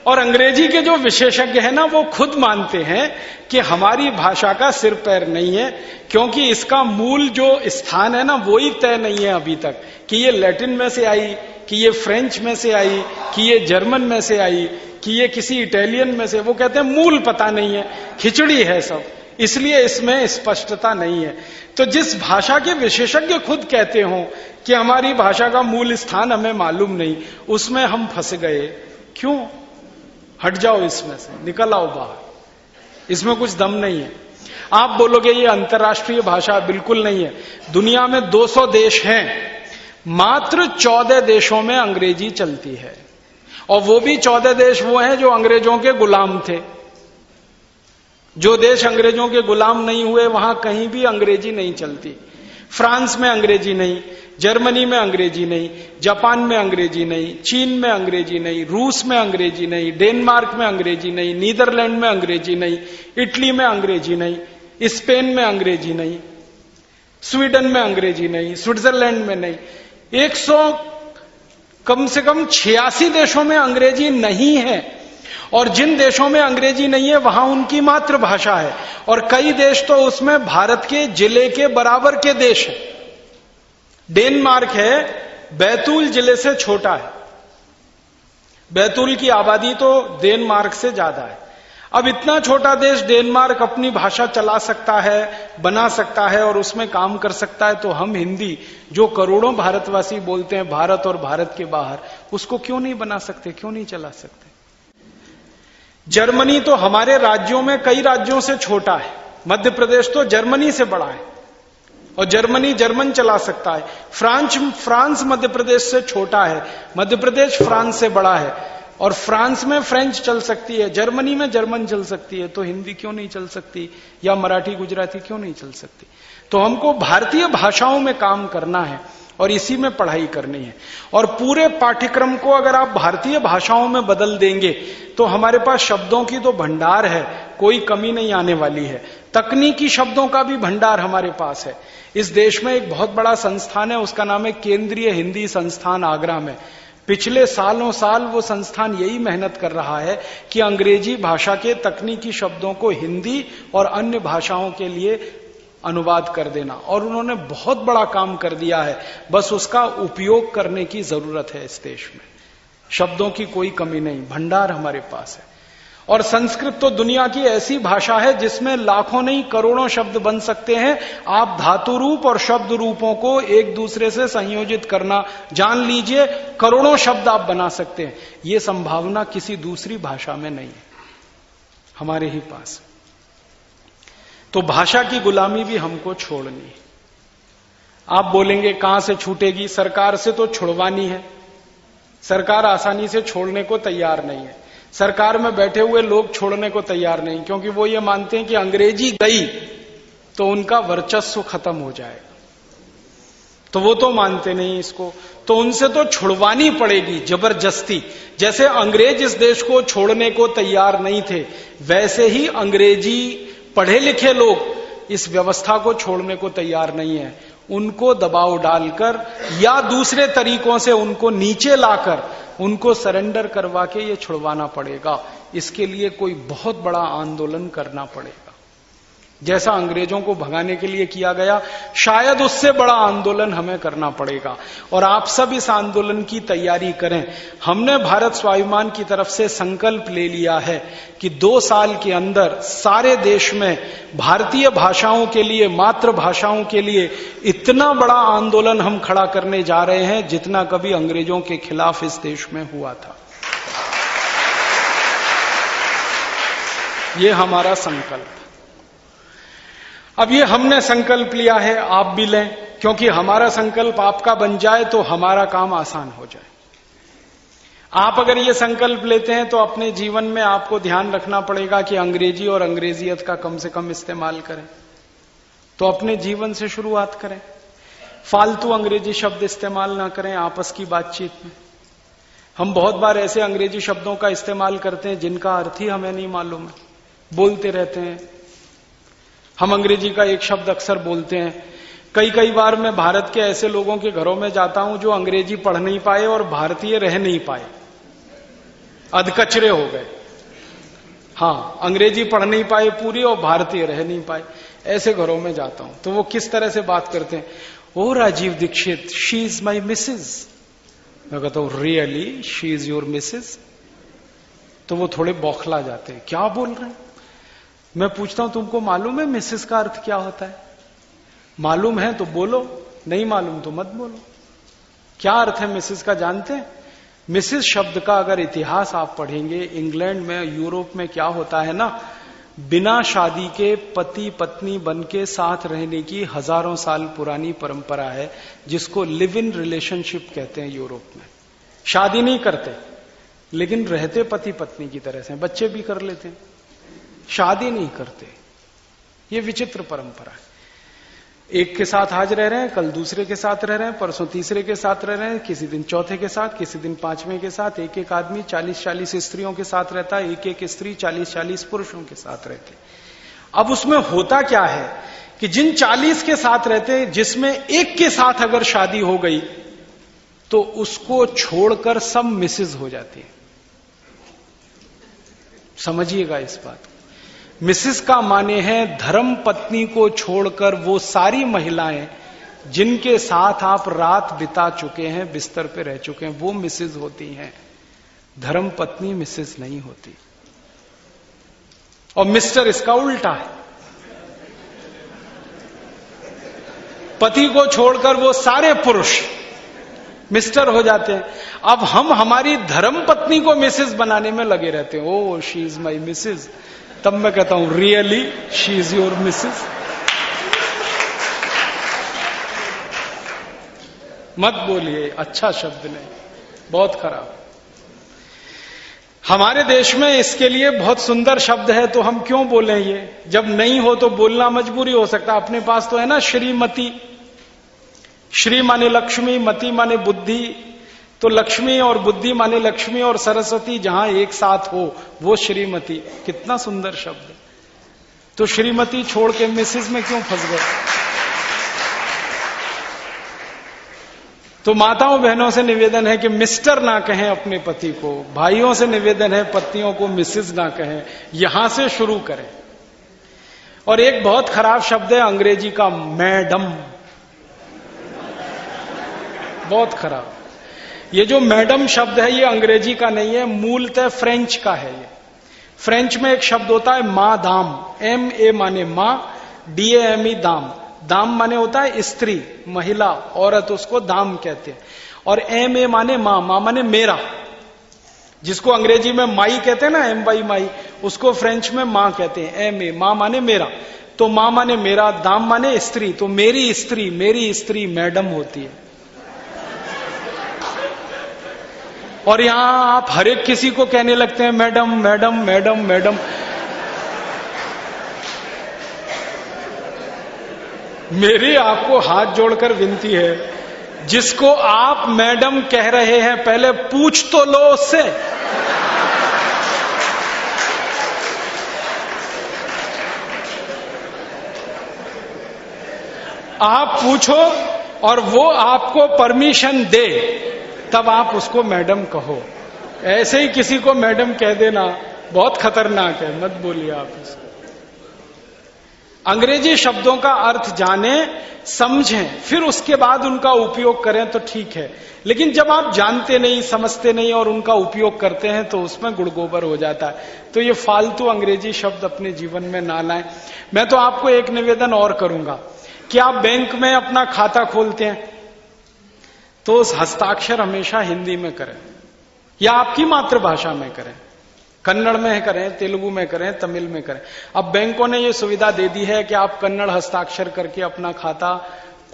A: और अंग्रेजी के जो विशेषज्ञ हैं ना, वो खुद मानते हैं कि हमारी भाषा का सिर पैर नहीं है, क्योंकि इसका मूल जो स्थान है ना, वो ही तय नहीं है अभी तक कि ये लैटिन में से आई, कि ये फ्रेंच में से आई, कि ये जर्मन में से आई, कि ये किसी इटालियन में से। वो कहते हैं मूल पता नहीं है, खिचड़ी है सब, इसलिए इसमें स्पष्टता नहीं है। तो जिस भाषा के विशेषज्ञ खुद कहते हो कि हमारी भाषा का मूल स्थान हमें मालूम नहीं, उसमें हम फंस गए। क्यों? हट जाओ इसमें से, निकल आओ बाहर। इसमें कुछ दम नहीं है। आप बोलोगे ये अंतर्राष्ट्रीय भाषा, बिल्कुल नहीं है। दुनिया में 200 देश हैं, मात्र 14 देशों में अंग्रेजी चलती है, और वो भी 14 देश वो हैं जो अंग्रेजों के गुलाम थे। जो देश अंग्रेजों के गुलाम नहीं हुए, वहां कहीं भी अंग्रेजी नहीं चलती। फ्रांस में अंग्रेजी नहीं, जर्मनी में अंग्रेजी नहीं, जापान में अंग्रेजी नहीं, चीन में अंग्रेजी नहीं, रूस में अंग्रेजी नहीं, डेनमार्क में अंग्रेजी नहीं, नीदरलैंड में अंग्रेजी नहीं, इटली में अंग्रेजी नहीं, स्पेन में अंग्रेजी नहीं, स्वीडन में अंग्रेजी नहीं, स्विट्जरलैंड में नहीं, 100 कम से कम 86 देशों में अंग्रेजी नहीं है। और जिन देशों में अंग्रेजी नहीं है वहां उनकी मातृभाषा है, और कई देश तो उसमें भारत के जिले के बराबर के देश हैं। डेनमार्क है, बैतूल जिले से छोटा है, बैतूल की आबादी तो डेनमार्क से ज्यादा है। अब इतना छोटा देश डेनमार्क अपनी भाषा चला सकता है, बना सकता है और उसमें काम कर सकता है, तो हम हिंदी जो करोड़ों भारतवासी बोलते हैं भारत और भारत के बाहर, उसको क्यों नहीं बना सकते, क्यों नहीं चला सकते? जर्मनी तो हमारे राज्यों में कई राज्यों से छोटा है, मध्य प्रदेश तो जर्मनी से बड़ा है और जर्मनी जर्मन चला सकता है। फ्रांस मध्य प्रदेश से छोटा है, मध्य प्रदेश फ्रांस से बड़ा है, और फ्रांस में फ्रेंच चल सकती है, जर्मनी में जर्मन चल सकती है, तो हिंदी क्यों नहीं चल सकती, या मराठी गुजराती क्यों नहीं चल सकती? तो हमको भारतीय भाषाओं में काम करना है और इसी में पढ़ाई करनी है। और पूरे पाठ्यक्रम को अगर आप भारतीय भाषाओं में बदल देंगे तो हमारे पास शब्दों की तो भंडार है, कोई कमी नहीं आने वाली है। तकनीकी शब्दों का भी भंडार हमारे पास है। इस देश में एक बहुत बड़ा संस्थान है, उसका नाम है केंद्रीय हिंदी संस्थान आगरा में। पिछले सालों साल वो संस्थान यही मेहनत कर रहा है कि अंग्रेजी भाषा के तकनीकी शब्दों को हिंदी और अन्य भाषाओं के लिए अनुवाद कर देना, और उन्होंने बहुत बड़ा काम कर दिया है। बस उसका उपयोग करने की जरूरत है। इस देश में शब्दों की कोई कमी नहीं, भंडार हमारे पास है। और संस्कृत तो दुनिया की ऐसी भाषा है जिसमें लाखों नहीं करोड़ों शब्द बन सकते हैं। आप धातु रूप और शब्द रूपों को एक दूसरे से संयोजित करना जान लीजिए, करोड़ों शब्द आप बना सकते हैं। ये संभावना किसी दूसरी भाषा में नहीं है, हमारे ही पास। तो भाषा की गुलामी भी हमको छोड़नी है। आप बोलेंगे कहां से छूटेगी? सरकार से तो छुड़वानी है। सरकार आसानी से छोड़ने को तैयार नहीं है। सरकार में बैठे हुए लोग छोड़ने को तैयार नहीं, क्योंकि वो ये मानते हैं कि अंग्रेजी गई तो उनका वर्चस्व खत्म हो जाएगा। तो वो तो मानते नहीं इसको, तो उनसे तो छुड़वानी पड़ेगी जबरदस्ती। जैसे अंग्रेज इस देश को छोड़ने को तैयार नहीं थे, वैसे ही अंग्रेजी पढ़े लिखे लोग इस व्यवस्था को छोड़ने को तैयार नहीं है। उनको दबाव डालकर या दूसरे तरीकों से उनको नीचे लाकर उनको सरेंडर करवा के ये छुड़वाना पड़ेगा। इसके लिए कोई बहुत बड़ा आंदोलन करना पड़ेगा। जैसा अंग्रेजों को भगाने के लिए किया गया, शायद उससे बड़ा आंदोलन हमें करना पड़ेगा। और आप सब इस आंदोलन की तैयारी करें। हमने भारत स्वाभिमान की तरफ से संकल्प ले लिया है कि 2 साल के अंदर सारे देश में भारतीय भाषाओं के लिए, मातृभाषाओं के लिए इतना बड़ा आंदोलन हम खड़ा करने जा रहे हैं जितना कभी अंग्रेजों के खिलाफ इस देश में हुआ था। ये हमारा संकल्प। अब ये हमने संकल्प लिया है, आप भी लें, क्योंकि हमारा संकल्प आपका बन जाए तो हमारा काम आसान हो जाए। आप अगर ये संकल्प लेते हैं तो अपने जीवन में आपको ध्यान रखना पड़ेगा कि अंग्रेजी और अंग्रेजियत का कम से कम इस्तेमाल करें। तो अपने जीवन से शुरुआत करें। फालतू अंग्रेजी शब्द इस्तेमाल ना करें आपस की बातचीत में। हम बहुत बार ऐसे अंग्रेजी शब्दों का इस्तेमाल करते हैं जिनका अर्थ ही हमें नहीं मालूम है, बोलते रहते हैं। हम अंग्रेजी का एक शब्द अक्सर बोलते हैं। कई बार मैं भारत के ऐसे लोगों के घरों में जाता हूं जो अंग्रेजी पढ़ नहीं पाए और भारतीय रह नहीं पाए, अधकचरे हो गए। हाँ, अंग्रेजी पढ़ नहीं पाए पूरी और भारतीय रह नहीं पाए। ऐसे घरों में जाता हूं तो वो किस तरह से बात करते हैं, oh Rajiv Dixit, she is my missus. मैं कहता हूं really she is your missus? तो वो थोड़े बौखला जाते हैं, क्या बोल रहे हैं? मैं पूछता हूं तुमको मालूम है मिसेस का अर्थ क्या होता है? मालूम है तो बोलो, नहीं मालूम तो मत बोलो। क्या अर्थ है मिसेस का जानते हैं? मिसेस शब्द का अगर इतिहास आप पढ़ेंगे, इंग्लैंड में, यूरोप में क्या होता है ना, बिना शादी के पति पत्नी बन के साथ रहने की हजारों साल पुरानी परंपरा है, जिसको लिव इन रिलेशनशिप कहते हैं यूरोप में। शादी नहीं करते लेकिन रहते पति पत्नी की तरह से, बच्चे भी कर लेते हैं, शादी नहीं करते। ये विचित्र परंपरा है। एक के साथ आज रह रहे हैं, कल दूसरे के साथ रह रहे हैं, परसों तीसरे के साथ रह रहे हैं, किसी दिन चौथे के साथ, किसी दिन पांचवें के साथ। एक एक आदमी 40-40 स्त्रियों के साथ रहता है, एक एक स्त्री 40-40 पुरुषों के साथ रहती है। अब उसमें होता क्या है कि जिन 40 के साथ रहते हैं, जिसमें एक के साथ अगर शादी हो गई तो उसको छोड़कर सब मिसेज हो जाती है। समझिएगा इस बात को। मिसेस का माने है धर्म पत्नी को छोड़कर वो सारी महिलाएं जिनके साथ आप रात बिता चुके हैं, बिस्तर पे रह चुके हैं, वो मिसेस होती हैं। धर्म पत्नी मिसेस नहीं होती। और मिस्टर इसका उल्टा है। पति को छोड़कर वो सारे पुरुष मिस्टर हो जाते हैं। अब हम हमारी धर्म पत्नी को मिसेस बनाने में लगे रहते हैं। Oh she is my Mrs. तब मैं कहता हूं really she is your Mrs? मत बोलिए, अच्छा शब्द नहीं, बहुत खराब। हमारे देश में इसके लिए बहुत सुंदर शब्द है, तो हम क्यों बोलें ये? जब नहीं हो तो बोलना मजबूरी हो सकता है। अपने पास तो है ना श्रीमती। श्री माने लक्ष्मी, मति माने बुद्धि। तो लक्ष्मी और बुद्धि माने लक्ष्मी और सरस्वती जहां एक साथ हो वो श्रीमती। कितना सुंदर शब्द। तो श्रीमती छोड़ के मिसेस में क्यों फंस गए? तो माताओं बहनों से निवेदन है कि मिस्टर ना कहें अपने पति को। भाइयों से निवेदन है पत्नियों को मिसेस ना कहें। यहां से शुरू करें। और एक बहुत खराब शब्द है अंग्रेजी का, मैडम। बहुत खराब। ये जो मैडम शब्द है ये अंग्रेजी का नहीं है, मूलतः फ्रेंच का है। ये फ्रेंच में एक शब्द होता है मां दाम। MA माने मां, DAME दाम। दाम माने होता है स्त्री, महिला, औरत, उसको दाम कहते हैं। और MA माने मां, मां माने मेरा। जिसको अंग्रेजी में माई कहते हैं ना, MY माई, उसको फ्रेंच में मां कहते हैं। MA मां माने मेरा। तो मां माने मेरा, दाम माने स्त्री। तो मेरी स्त्री मैडम होती है। और यहां आप हर एक किसी को कहने लगते हैं मैडम मैडम मैडम मैडम। मेरी आपको हाथ जोड़कर विनती है, जिसको आप मैडम कह रहे हैं पहले पूछ तो लो उससे। आप पूछो और वो आपको परमिशन दे, तब आप उसको मैडम कहो। ऐसे ही किसी को मैडम कह देना बहुत खतरनाक है, मत बोलिए आप इसको। अंग्रेजी शब्दों का अर्थ जाने, समझें, फिर उसके बाद उनका उपयोग करें तो ठीक है। लेकिन जब आप जानते नहीं, समझते नहीं और उनका उपयोग करते हैं तो उसमें गुड़गोबर हो जाता है। तो ये फालतू अंग्रेजी शब्द अपने जीवन में ना लाएं। मैं तो आपको एक निवेदन और करूंगा कि आप बैंक में अपना खाता खोलते हैं तो उस हस्ताक्षर हमेशा हिंदी में करें या आपकी मातृभाषा में करें। कन्नड़ में करें, तेलुगु में करें, तमिल में करें। अब बैंकों ने ये सुविधा दे दी है कि आप कन्नड़ हस्ताक्षर करके अपना खाता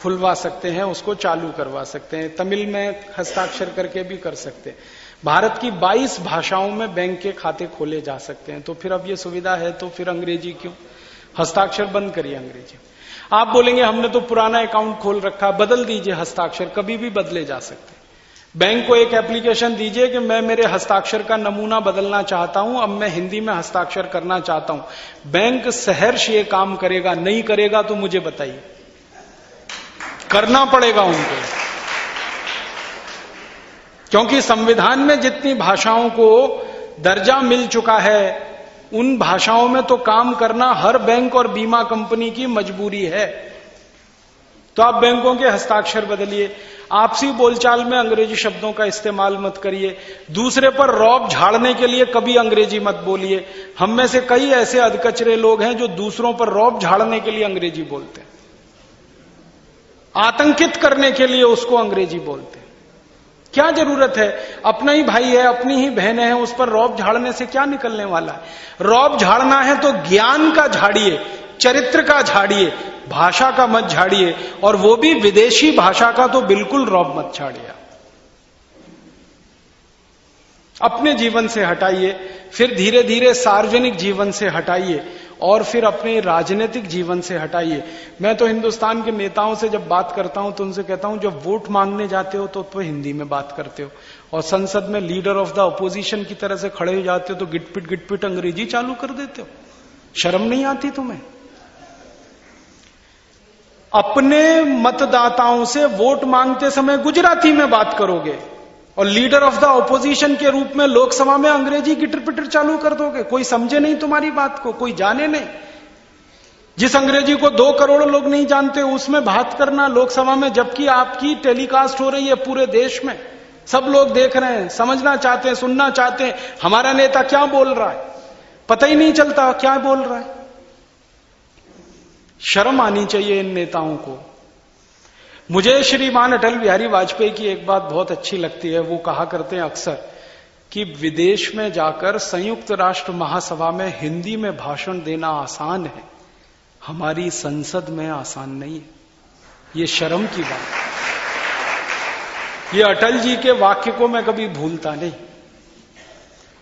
A: खुलवा सकते हैं, उसको चालू करवा सकते हैं। तमिल में हस्ताक्षर करके भी कर सकते हैं। भारत की 22 भाषाओं में बैंक के खाते खोले जा सकते हैं। तो फिर अब ये सुविधा है तो फिर अंग्रेजी क्यों? हस्ताक्षर बंद करिए अंग्रेजी। आप बोलेंगे हमने तो पुराना अकाउंट खोल रखा, बदल दीजिए हस्ताक्षर, कभी भी बदले जा सकते हैं। बैंक को एक एप्लीकेशन दीजिए कि मैं मेरे हस्ताक्षर का नमूना बदलना चाहता हूं, अब मैं हिंदी में हस्ताक्षर करना चाहता हूं। बैंक सहर्ष ये काम करेगा। नहीं करेगा तो मुझे बताइए, करना पड़ेगा उनको। क्योंकि संविधान में जितनी भाषाओं को दर्जा मिल चुका है उन भाषाओं में तो काम करना हर बैंक और बीमा कंपनी की मजबूरी है। तो आप बैंकों के हस्ताक्षर बदलिए। आपसी बोलचाल में अंग्रेजी शब्दों का इस्तेमाल मत करिए। दूसरे पर रौब झाड़ने के लिए कभी अंग्रेजी मत बोलिए। हम में से कई ऐसे अधकचरे लोग हैं जो दूसरों पर रौब झाड़ने के लिए अंग्रेजी बोलते हैं, आतंकित करने के लिए उसको अंग्रेजी बोलते हैं। क्या जरूरत है? अपना ही भाई है, अपनी ही बहन है, उस पर रौब झाड़ने से क्या निकलने वाला है? रौब झाड़ना है तो ज्ञान का झाड़िए, चरित्र का झाड़िए, भाषा का मत झाड़िए। और वो भी विदेशी भाषा का तो बिल्कुल रौब मत झाड़िए। अपने जीवन से हटाइए, फिर धीरे धीरे सार्वजनिक जीवन से हटाइए और फिर अपने राजनीतिक जीवन से हटाइए। मैं तो हिंदुस्तान के नेताओं से जब बात करता हूं तो उनसे कहता हूं जब वोट मांगने जाते हो तो हिंदी में बात करते हो, और संसद में लीडर ऑफ द अपोजिशन की तरह से खड़े हो जाते हो तो गिटपिट अंग्रेजी चालू कर देते हो। शर्म नहीं आती तुम्हें? अपने मतदाताओं से वोट मांगते समय गुजराती में बात करोगे और लीडर ऑफ द ऑपोजिशन के रूप में लोकसभा में अंग्रेजी गिटर-पिटर चालू कर दोगे। कोई समझे नहीं तुम्हारी बात को, कोई जाने नहीं। जिस अंग्रेजी को 2 करोड़ लोग नहीं जानते उसमें बात करना लोकसभा में, जबकि आपकी टेलीकास्ट हो रही है पूरे देश में, सब लोग देख रहे हैं, समझना चाहते हैं, सुनना चाहते हैं हमारा नेता क्या बोल रहा है, पता ही नहीं चलता क्या बोल रहा है। शर्म आनी चाहिए इन नेताओं को। मुझे श्रीमान अटल बिहारी वाजपेयी की एक बात बहुत अच्छी लगती है। वो कहा करते हैं अक्सर कि विदेश में जाकर संयुक्त राष्ट्र महासभा में हिंदी में भाषण देना आसान है, हमारी संसद में आसान नहीं है। ये शर्म की बात है। ये अटल जी के वाक्य को मैं कभी भूलता नहीं।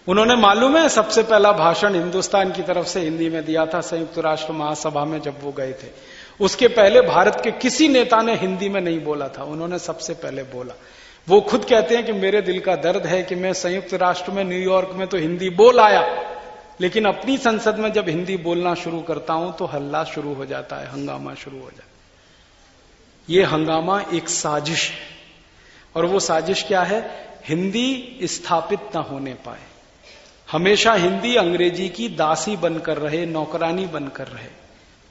A: उन्होंने मालूम है सबसे पहला भाषण हिंदुस्तान की तरफ से हिंदी में दिया था संयुक्त राष्ट्र महासभा में जब वो गए थे। उसके पहले भारत के किसी नेता ने हिंदी में नहीं बोला था, उन्होंने सबसे पहले बोला। वो खुद कहते हैं कि मेरे दिल का दर्द है कि मैं संयुक्त राष्ट्र में न्यूयॉर्क में तो हिंदी बोल आया, लेकिन अपनी संसद में जब हिंदी बोलना शुरू करता हूं तो हल्ला शुरू हो जाता है, हंगामा शुरू हो जाता है। ये हंगामा एक साजिश है, और वो साजिश क्या है? हिंदी स्थापित न होने पाए। हमेशा हिंदी अंग्रेजी की दासी बनकर रहे, नौकरानी बनकर रहे।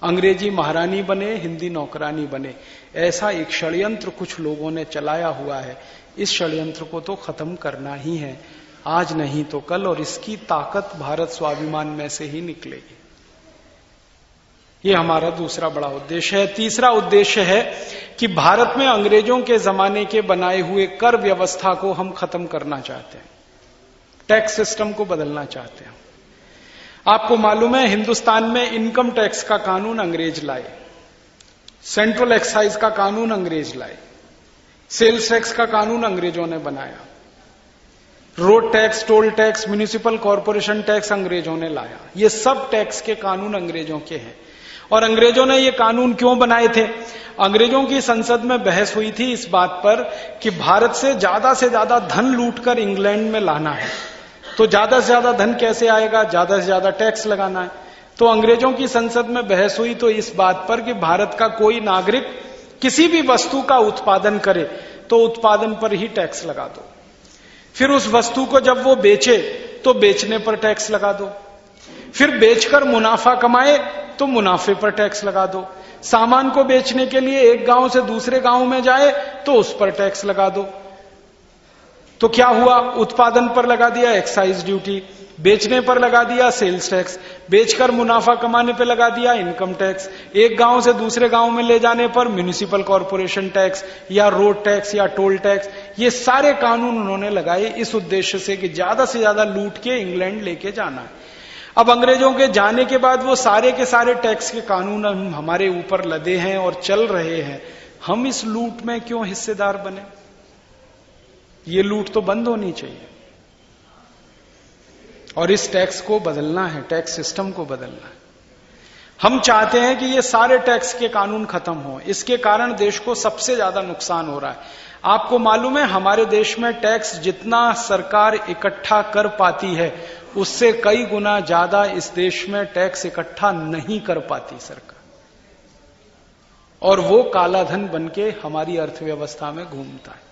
A: अंग्रेजी महारानी बने, हिंदी नौकरानी बने। ऐसा एक षड्यंत्र कुछ लोगों ने चलाया हुआ है। इस षड्यंत्र को तो खत्म करना ही है, आज नहीं तो कल, और इसकी ताकत भारत स्वाभिमान में से ही निकलेगी। ये हमारा दूसरा बड़ा उद्देश्य है। तीसरा उद्देश्य है कि भारत में अंग्रेजों के जमाने के बनाए हुए कर व्यवस्था को हम खत्म करना चाहते हैं, टैक्स सिस्टम को बदलना चाहते हैं। आपको मालूम है हिंदुस्तान में इनकम टैक्स का कानून अंग्रेज लाए, सेंट्रल एक्साइज का कानून अंग्रेज लाए, सेल्स टैक्स का कानून अंग्रेजों ने बनाया, road tax, toll tax, municipal corporation tax अंग्रेजों ने लाया। ये सब टैक्स के कानून अंग्रेजों के हैं। और अंग्रेजों ने ये कानून क्यों बनाए थे? अंग्रेजों की संसद में बहस हुई थी इस बात पर कि भारत से ज्यादा धन लूटकर इंग्लैंड में लाना है, तो ज्यादा से ज्यादा धन कैसे आएगा? ज्यादा से ज्यादा टैक्स लगाना है। तो अंग्रेजों की संसद में बहस हुई तो इस बात पर कि भारत का कोई नागरिक किसी भी वस्तु का उत्पादन करे तो उत्पादन पर ही टैक्स लगा दो, फिर उस वस्तु को जब वो बेचे तो बेचने पर टैक्स लगा दो, फिर बेचकर मुनाफा कमाए तो मुनाफे पर टैक्स लगा दो, सामान को बेचने के लिए एक गांव से दूसरे गांव में जाए तो उस पर टैक्स लगा दो। तो क्या हुआ? उत्पादन पर लगा दिया एक्साइज ड्यूटी, बेचने पर लगा दिया सेल्स टैक्स, बेचकर मुनाफा कमाने पर लगा दिया इनकम टैक्स, एक गांव से दूसरे गांव में ले जाने पर म्युनिसिपल कॉरपोरेशन टैक्स या रोड टैक्स या टोल टैक्स। ये सारे कानून उन्होंने लगाए इस उद्देश्य से कि ज्यादा से ज्यादा लूट के इंग्लैंड लेके जाना है। अब अंग्रेजों के जाने के बाद वो सारे के सारे टैक्स के कानून हमारे ऊपर लदे हैं और चल रहे हैं। हम इस लूट में क्यों हिस्सेदार बने? ये लूट तो बंद होनी चाहिए, और इस टैक्स को बदलना है, टैक्स सिस्टम को बदलना है। हम चाहते हैं कि ये सारे टैक्स के कानून खत्म हो। इसके कारण देश को सबसे ज्यादा नुकसान हो रहा है। आपको मालूम है हमारे देश में टैक्स जितना सरकार इकट्ठा कर पाती है उससे कई गुना ज्यादा इस देश में टैक्स इकट्ठा नहीं कर पाती सरकार, और वो काला धन बनके हमारी अर्थव्यवस्था में घूमता है।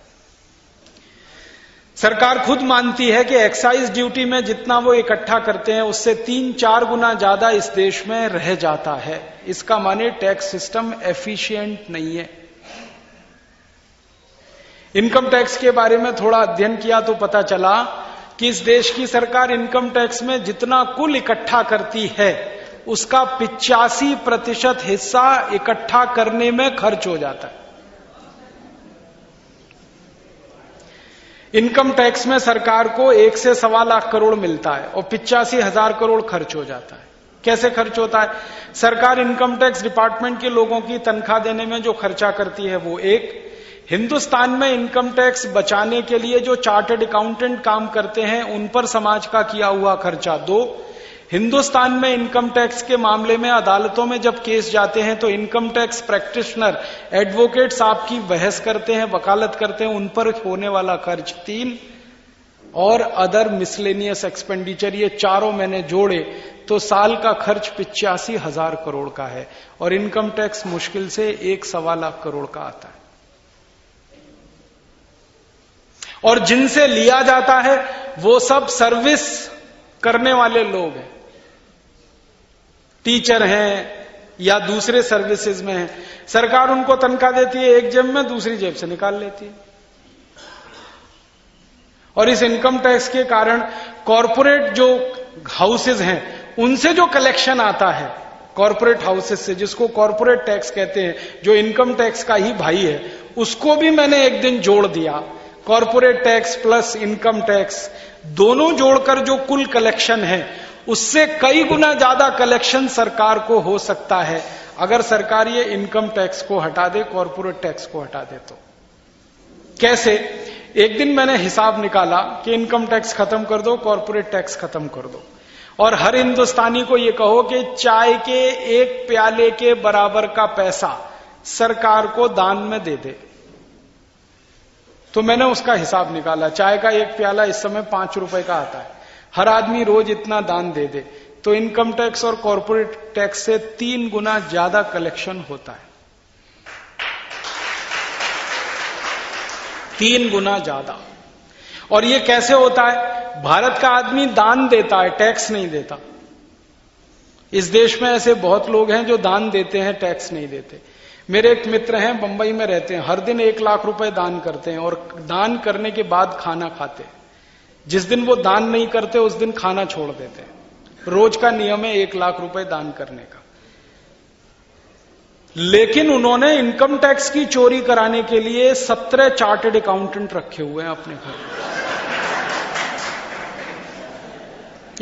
A: सरकार खुद मानती है कि एक्साइज ड्यूटी में जितना वो इकट्ठा करते हैं उससे 3-4 गुना ज्यादा इस देश में रह जाता है। इसका माने टैक्स सिस्टम एफिशिएंट नहीं है। इनकम टैक्स के बारे में थोड़ा अध्ययन किया तो पता चला कि इस देश की सरकार इनकम टैक्स में जितना कुल इकट्ठा करती है उसका 85% हिस्सा इकट्ठा करने में खर्च हो जाता है। इनकम टैक्स में सरकार को 1 से 1.25 लाख करोड़ मिलता है और 85,000 करोड़ खर्च हो जाता है। कैसे खर्च होता है? सरकार इनकम टैक्स डिपार्टमेंट के लोगों की तनख्वाह देने में जो खर्चा करती है वो एक, हिंदुस्तान में इनकम टैक्स बचाने के लिए जो चार्टर्ड अकाउंटेंट काम करते हैं उन पर समाज का किया हुआ खर्चा 2, हिंदुस्तान में इनकम टैक्स के मामले में अदालतों में जब केस जाते हैं तो इनकम टैक्स प्रैक्टिशनर, एडवोकेट्स आपकी बहस करते हैं, वकालत करते हैं, उन पर होने वाला खर्च 3 और अदर मिसलेनियस एक्सपेंडिचर, ये चारों मैंने जोड़े तो साल का खर्च 85,000 करोड़ का है और इनकम टैक्स मुश्किल से 1-1.25 लाख करोड़ का आता है। और जिनसे लिया जाता है वो सब सर्विस करने वाले लोग हैं, टीचर हैं या दूसरे सर्विसेज में हैं। सरकार उनको तनख्वाह देती है एक जेब में, दूसरी जेब से निकाल लेती है। और इस इनकम टैक्स के कारण कॉरपोरेट जो हाउसेज हैं उनसे जो कलेक्शन आता है, कॉरपोरेट हाउसेज से, जिसको कॉरपोरेट टैक्स कहते हैं, जो इनकम टैक्स का ही भाई है, उसको भी मैंने एक दिन जोड़ दिया। Corporate tax plus income tax दोनों जोड़कर जो कुल कलेक्शन है उससे कई गुना ज्यादा कलेक्शन सरकार को हो सकता है अगर सरकार ये इनकम टैक्स को हटा दे, कॉरपोरेट टैक्स को हटा दे। तो कैसे? एक दिन मैंने हिसाब निकाला कि इनकम टैक्स खत्म कर दो, कॉरपोरेट टैक्स खत्म कर दो और हर हिंदुस्तानी को यह कहो कि चाय के एक प्याले के बराबर का पैसा सरकार को दान में दे दे। तो मैंने उसका हिसाब निकाला, चाय का एक प्याला इस समय 5 रुपए का आता है, हर आदमी रोज इतना दान दे दे तो इनकम टैक्स और कॉरपोरेट टैक्स से 3 गुना ज्यादा कलेक्शन होता है, 3 गुना ज्यादा। और ये कैसे होता है? भारत का आदमी दान देता है, टैक्स नहीं देता। इस देश में ऐसे बहुत लोग हैं जो दान देते हैं, टैक्स नहीं देते। मेरे एक मित्र हैं, बंबई में रहते हैं, हर दिन 1 लाख रुपए दान करते हैं और दान करने के बाद खाना खाते हैं। जिस दिन वो दान नहीं करते उस दिन खाना छोड़ देते हैं। रोज का नियम है 1 लाख रुपए दान करने का। लेकिन उन्होंने इनकम टैक्स की चोरी कराने के लिए 17 चार्टर्ड अकाउंटेंट रखे हुए हैं अपने घर।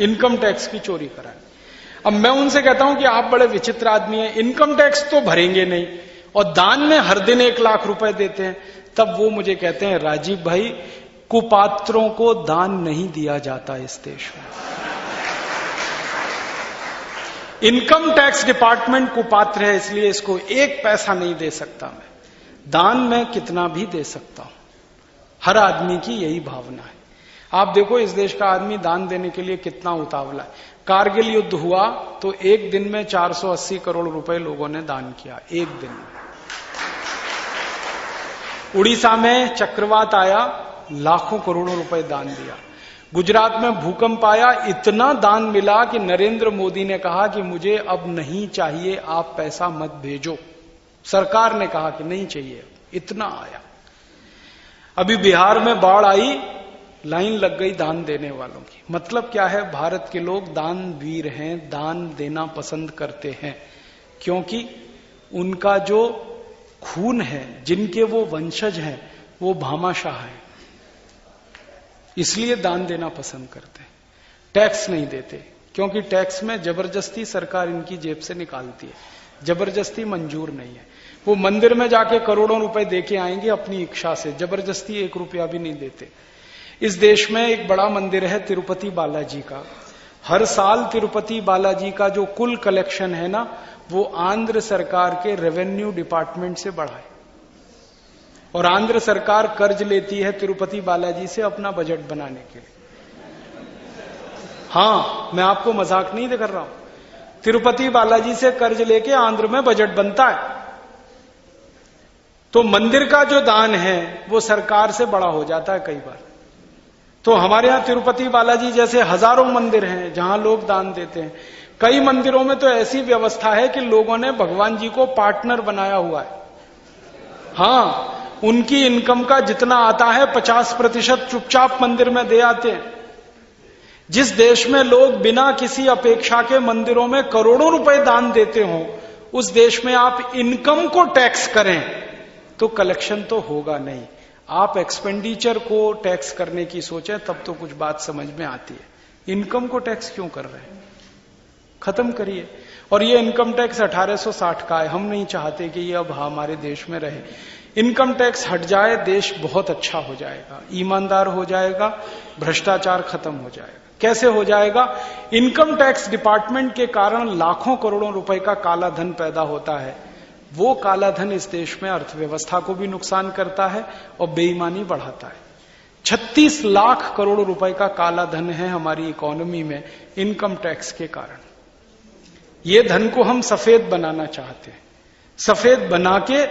A: इनकम टैक्स की चोरी कराने। अब मैं उनसे कहता हूं कि आप बड़े विचित्र आदमी हैं, इनकम टैक्स तो भरेंगे नहीं और दान में हर दिन 1 लाख रुपए देते हैं। तब वो मुझे कहते हैं, राजीव भाई, कुपात्रों को दान नहीं दिया जाता इस देश में। इनकम टैक्स डिपार्टमेंट कुपात्र है, इसलिए इसको 1 पैसा नहीं दे सकता। मैं दान में कितना भी दे सकता हूं, हर आदमी की यही भावना है। आप देखो इस देश का आदमी दान देने के लिए कितना उतावला है। कारगिल युद्ध हुआ तो एक दिन में 480 करोड़ रुपए लोगों ने दान किया, एक दिन में। उड़ीसा में चक्रवात आया, लाखों करोड़ों रुपए दान दिया। गुजरात में भूकंप आया, इतना दान मिला कि नरेंद्र मोदी ने कहा कि मुझे अब नहीं चाहिए, आप पैसा मत भेजो। सरकार ने कहा कि नहीं चाहिए, इतना आया। अभी बिहार में बाढ़ आई, लाइन लग गई दान देने वालों की। मतलब क्या है? भारत के लोग दानवीर हैं, दान देना पसंद करते हैं, क्योंकि उनका जो खून है, जिनके वो वंशज हैं, वो भामाशाह है, इसलिए दान देना पसंद करते हैं। टैक्स नहीं देते क्योंकि टैक्स में जबरदस्ती सरकार इनकी जेब से निकालती है, जबरदस्ती मंजूर नहीं है। वो मंदिर में जाके करोड़ों रुपए देके आएंगे अपनी इच्छा से, जबरदस्ती 1 रुपया भी नहीं देते। इस देश में एक बड़ा मंदिर है तिरुपति बालाजी का। हर साल तिरुपति बालाजी का जो कुल कलेक्शन है ना, वो आंध्र सरकार के रेवेन्यू डिपार्टमेंट से बढ़ा है और आंध्र सरकार कर्ज लेती है तिरुपति बालाजी से अपना बजट बनाने के लिए। हां, मैं आपको मजाक नहीं कर रहा हूं। तिरुपति बालाजी से कर्ज लेके आंध्र में बजट बनता है। तो मंदिर का जो दान है वो सरकार से बड़ा हो जाता है कई बार। तो हमारे यहां तिरुपति बालाजी जैसे हजारों मंदिर हैं जहां लोग दान देते हैं। कई मंदिरों में तो ऐसी व्यवस्था है कि लोगों ने भगवान जी को पार्टनर बनाया हुआ है। हां, उनकी इनकम का जितना आता है 50% चुपचाप मंदिर में दे आते हैं। जिस देश में लोग बिना किसी अपेक्षा के मंदिरों में करोड़ों रुपए दान देते हो, उस देश में आप इनकम को टैक्स करें तो कलेक्शन तो होगा नहीं। आप एक्सपेंडिचर को टैक्स करने की सोचें तब तो कुछ बात समझ में आती है। इनकम को टैक्स क्यों कर रहे हैं? खत्म करिए। और ये इनकम टैक्स 1860 का है। हम नहीं चाहते कि ये अब हमारे देश में रहे। इनकम टैक्स हट जाए, देश बहुत अच्छा हो जाएगा, ईमानदार हो जाएगा, भ्रष्टाचार खत्म हो जाएगा। कैसे हो जाएगा? इनकम टैक्स डिपार्टमेंट के कारण लाखों करोड़ों रुपए का काला धन पैदा होता है। वो काला धन इस देश में अर्थव्यवस्था को भी नुकसान करता है और बेईमानी बढ़ाता है। 36 लाख करोड़ रुपए का काला धन है हमारी इकोनॉमी में इनकम टैक्स के कारण। ये धन को हम सफेद बनाना चाहते हैं, सफेद बना के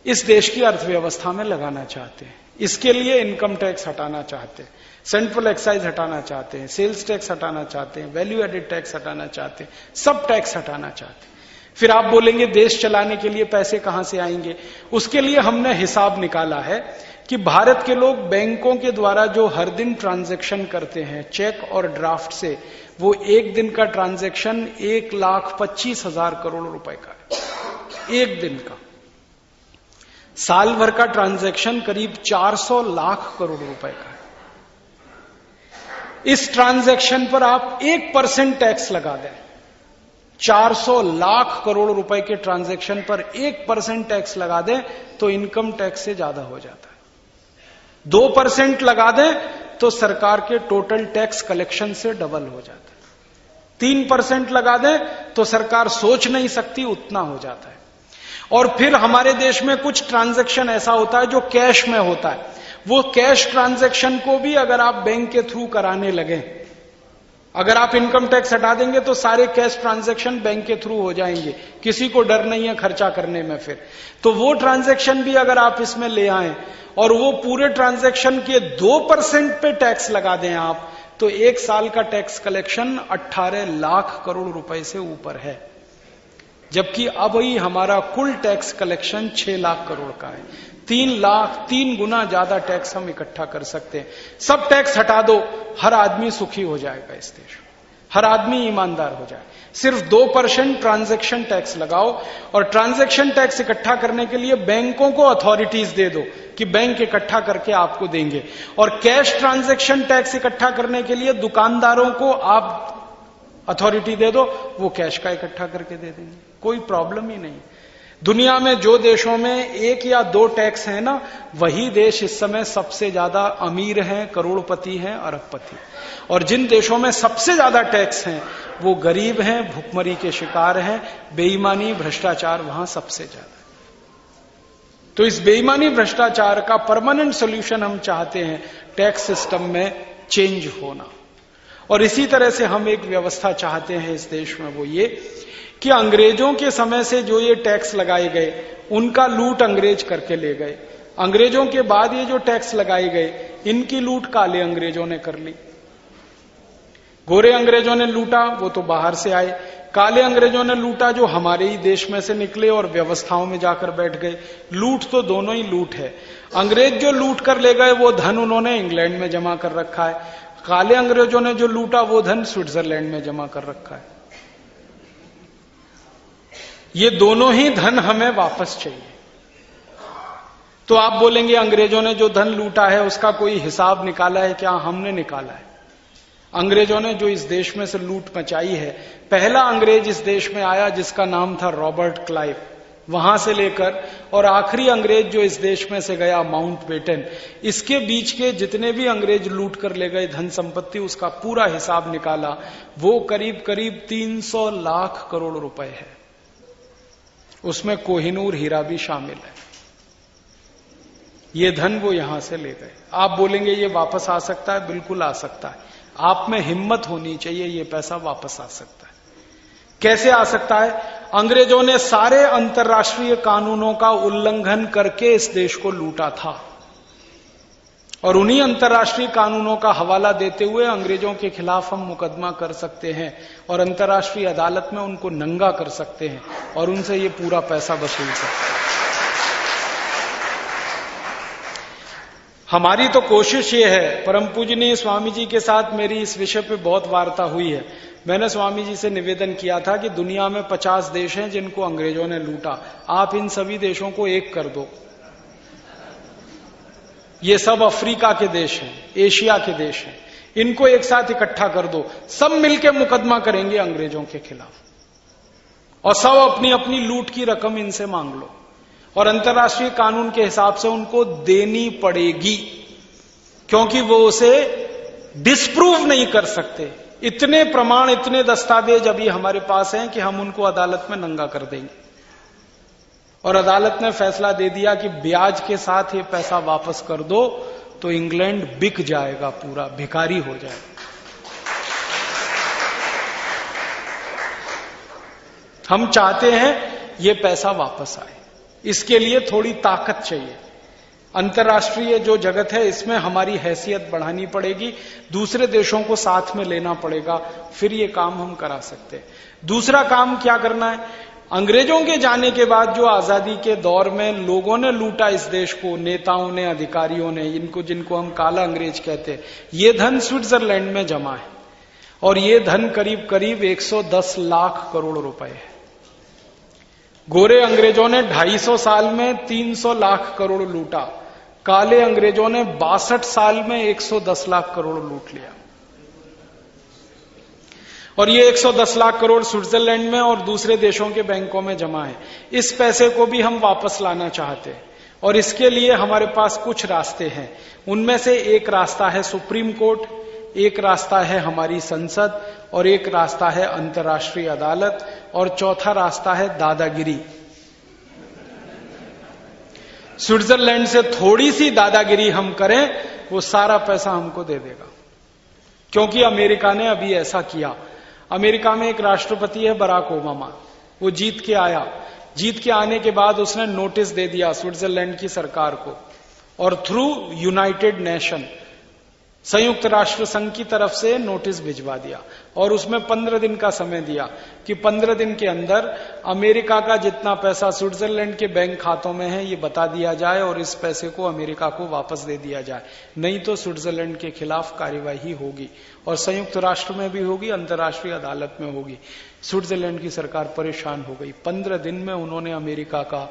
A: इस देश की अर्थव्यवस्था में लगाना चाहते हैं। इसके लिए इनकम टैक्स हटाना चाहते हैं, सेंट्रल एक्साइज हटाना चाहते हैं, सेल्स टैक्स हटाना चाहते हैं, वैल्यू एडेड टैक्स हटाना चाहते हैं, सब टैक्स हटाना चाहते हैं। फिर आप बोलेंगे देश चलाने के लिए पैसे कहां से आएंगे? उसके लिए हमने हिसाब निकाला है कि भारत के लोग बैंकों के द्वारा जो हर दिन ट्रांजैक्शन करते हैं चेक और ड्राफ्ट से, वो एक दिन का ट्रांजैक्शन 1,25,000 करोड़ रुपए का है, एक दिन का। साल भर का ट्रांजैक्शन करीब 400 लाख करोड़ रुपए का है। इस ट्रांजैक्शन पर आप 1% टैक्स लगा दें, 400 लाख करोड़ रुपए के ट्रांजैक्शन पर 1% टैक्स लगा दें तो इनकम टैक्स से ज्यादा हो जाता है। 2% लगा दें तो सरकार के टोटल टैक्स कलेक्शन से डबल हो जाता है। 3% लगा दें तो सरकार सोच नहीं सकती उतना हो जाता है। और फिर हमारे देश में कुछ ट्रांजैक्शन ऐसा होता है जो कैश में होता है। वो कैश ट्रांजैक्शन को भी अगर आप बैंक के थ्रू कराने लगे, अगर आप इनकम टैक्स हटा देंगे तो सारे कैश ट्रांजैक्शन बैंक के थ्रू हो जाएंगे, किसी को डर नहीं है खर्चा करने में। फिर तो वो ट्रांजैक्शन भी अगर आप इसमें ले आए और वो पूरे ट्रांजैक्शन के 2% पे टैक्स लगा दें आप, तो एक साल का टैक्स कलेक्शन 18 लाख करोड़ रुपए से ऊपर है। जबकि अब ही हमारा कुल टैक्स कलेक्शन 6 लाख करोड़ का है। 3 गुना ज्यादा टैक्स हम इकट्ठा कर सकते हैं। सब टैक्स हटा दो, हर आदमी सुखी हो जाएगा इस देश में, हर आदमी ईमानदार हो जाए। सिर्फ 2% ट्रांजैक्शन टैक्स लगाओ और ट्रांजैक्शन टैक्स इकट्ठा करने के लिए बैंकों को अथॉरिटीज दे दो कि बैंक इकट्ठा करके आपको देंगे। और कैश ट्रांजैक्शन टैक्स इकट्ठा करने के लिए दुकानदारों को आप अथॉरिटी दे दो, वो कैश का इकट्ठा करके दे देंगे, कोई प्रॉब्लम ही नहीं। दुनिया में जो देशों में 1 या 2 टैक्स है ना, वही देश इस समय सबसे ज्यादा अमीर हैं, करोड़पति हैं, अरबपति। और जिन देशों में सबसे ज्यादा टैक्स हैं वो गरीब हैं, भुखमरी के शिकार हैं, बेईमानी भ्रष्टाचार वहां सबसे ज्यादा। तो इस बेईमानी भ्रष्टाचार का परमानेंट सॉल्यूशन हम चाहते हैं टैक्स सिस्टम में चेंज होना। और इसी तरह से हम एक व्यवस्था चाहते हैं इस देश में, वो ये कि अंग्रेजों के समय से जो ये टैक्स लगाए गए उनका लूट अंग्रेज करके ले गए। अंग्रेजों के बाद ये जो टैक्स लगाए गए इनकी लूट काले अंग्रेजों ने कर ली। गोरे अंग्रेजों ने लूटा, वो तो बाहर से आए। काले अंग्रेजों ने लूटा जो हमारे ही देश में से निकले और व्यवस्थाओं में जाकर बैठ गए। लूट तो दोनों ही लूट है। अंग्रेज जो लूट कर ले गए वो धन उन्होंने इंग्लैंड में जमा कर रखा है, काले अंग्रेजों ने जो लूटा वो धन स्विट्जरलैंड में जमा कर रखा है। ये दोनों ही धन हमें वापस चाहिए। तो आप बोलेंगे अंग्रेजों ने जो धन लूटा है उसका कोई हिसाब निकाला है क्या? हमने निकाला है। अंग्रेजों ने जो इस देश में से लूट मचाई है, पहला अंग्रेज इस देश में आया जिसका नाम था रॉबर्ट क्लाइव, वहां से लेकर और आखिरी अंग्रेज जो इस देश में से गया माउंटबेटन, इसके बीच के जितने भी अंग्रेज लूट कर ले गए धन संपत्ति, उसका पूरा हिसाब निकाला, वो करीब करीब 300 लाख करोड़ रुपए है। उसमें कोहिनूर हीरा भी शामिल है। ये धन वो यहां से ले गए। आप बोलेंगे ये वापस आ सकता है? बिल्कुल आ सकता है। आप में हिम्मत होनी चाहिए, ये पैसा वापस आ सकता है। कैसे आ सकता है? अंग्रेजों ने सारे अंतर्राष्ट्रीय कानूनों का उल्लंघन करके इस देश को लूटा था और उन्हीं अंतर्राष्ट्रीय कानूनों का हवाला देते हुए अंग्रेजों के खिलाफ हम मुकदमा कर सकते हैं और अंतर्राष्ट्रीय अदालत में उनको नंगा कर सकते हैं और उनसे ये पूरा पैसा वसूल सकते हैं। हमारी तो कोशिश ये है, परम पूजनीय स्वामी जी के साथ मेरी इस विषय पे बहुत वार्ता हुई है। मैंने स्वामी जी से निवेदन किया था कि दुनिया में 50 देश हैं जिनको अंग्रेजों ने लूटा, आप इन सभी देशों को एक कर दो। ये सब अफ्रीका के देश हैं, एशिया के देश हैं, इनको एक साथ इकट्ठा कर दो, सब मिलकर मुकदमा करेंगे अंग्रेजों के खिलाफ। और सब अपनी अपनी लूट की रकम इनसे मांग लो, और अंतर्राष्ट्रीय कानून के हिसाब से उनको देनी पड़ेगी, क्योंकि वो उसे डिस्प्रूव नहीं कर सकते। इतने प्रमाण, इतने दस्तावेज अभी हमारे पास हैं कि हम उनको अदालत में नंगा कर देंगे। और अदालत ने फैसला दे दिया कि ब्याज के साथ ये पैसा वापस कर दो, तो इंग्लैंड बिक जाएगा, पूरा भिखारी हो जाएगा। हम चाहते हैं ये पैसा वापस आए, इसके लिए थोड़ी ताकत चाहिए। अंतर्राष्ट्रीय जो जगत है इसमें हमारी हैसियत बढ़ानी पड़ेगी, दूसरे देशों को साथ में लेना पड़ेगा, फिर ये काम हम करा सकते हैं। दूसरा काम क्या करना है, अंग्रेजों के जाने के बाद जो आजादी के दौर में लोगों ने लूटा इस देश को, नेताओं ने, अधिकारियों ने, इनको जिनको हम काला अंग्रेज कहते हैं, ये धन स्विट्जरलैंड में जमा है, और ये धन करीब करीब 110 लाख करोड़ रुपए है। गोरे अंग्रेजों ने 250 साल में 300 लाख करोड़ लूटा, काले अंग्रेजों ने 62 साल में 110 लाख करोड़ लूट लिया। और ये 110 लाख करोड़ स्विट्जरलैंड में और दूसरे देशों के बैंकों में जमा है। इस पैसे को भी हम वापस लाना चाहते हैं, और इसके लिए हमारे पास कुछ रास्ते हैं। उनमें से एक रास्ता है सुप्रीम कोर्ट, एक रास्ता है हमारी संसद, और एक रास्ता है अंतर्राष्ट्रीय अदालत, और चौथा रास्ता है दादागिरी। स्विट्जरलैंड से थोड़ी सी दादागिरी हम करें, वो सारा पैसा हमको दे देगा, क्योंकि अमेरिका ने अभी ऐसा किया। अमेरिका में एक राष्ट्रपति है बराक ओबामा, वो जीत के आया, जीत के आने के बाद उसने नोटिस दे दिया स्विट्जरलैंड की सरकार को, और थ्रू यूनाइटेड नेशन, संयुक्त राष्ट्र संघ की तरफ से नोटिस भिजवा दिया, और उसमें 15 दिन का समय दिया कि 15 दिन के अंदर अमेरिका का जितना पैसा स्विट्जरलैंड के बैंक खातों में है ये बता दिया जाए, और इस पैसे को अमेरिका को वापस दे दिया जाए, नहीं तो स्विट्जरलैंड के खिलाफ कार्यवाही होगी, और संयुक्त राष्ट्र में भी होगी, अंतर्राष्ट्रीय अदालत में होगी। स्विट्जरलैंड की सरकार परेशान हो गई। 15 दिन में उन्होंने अमेरिका का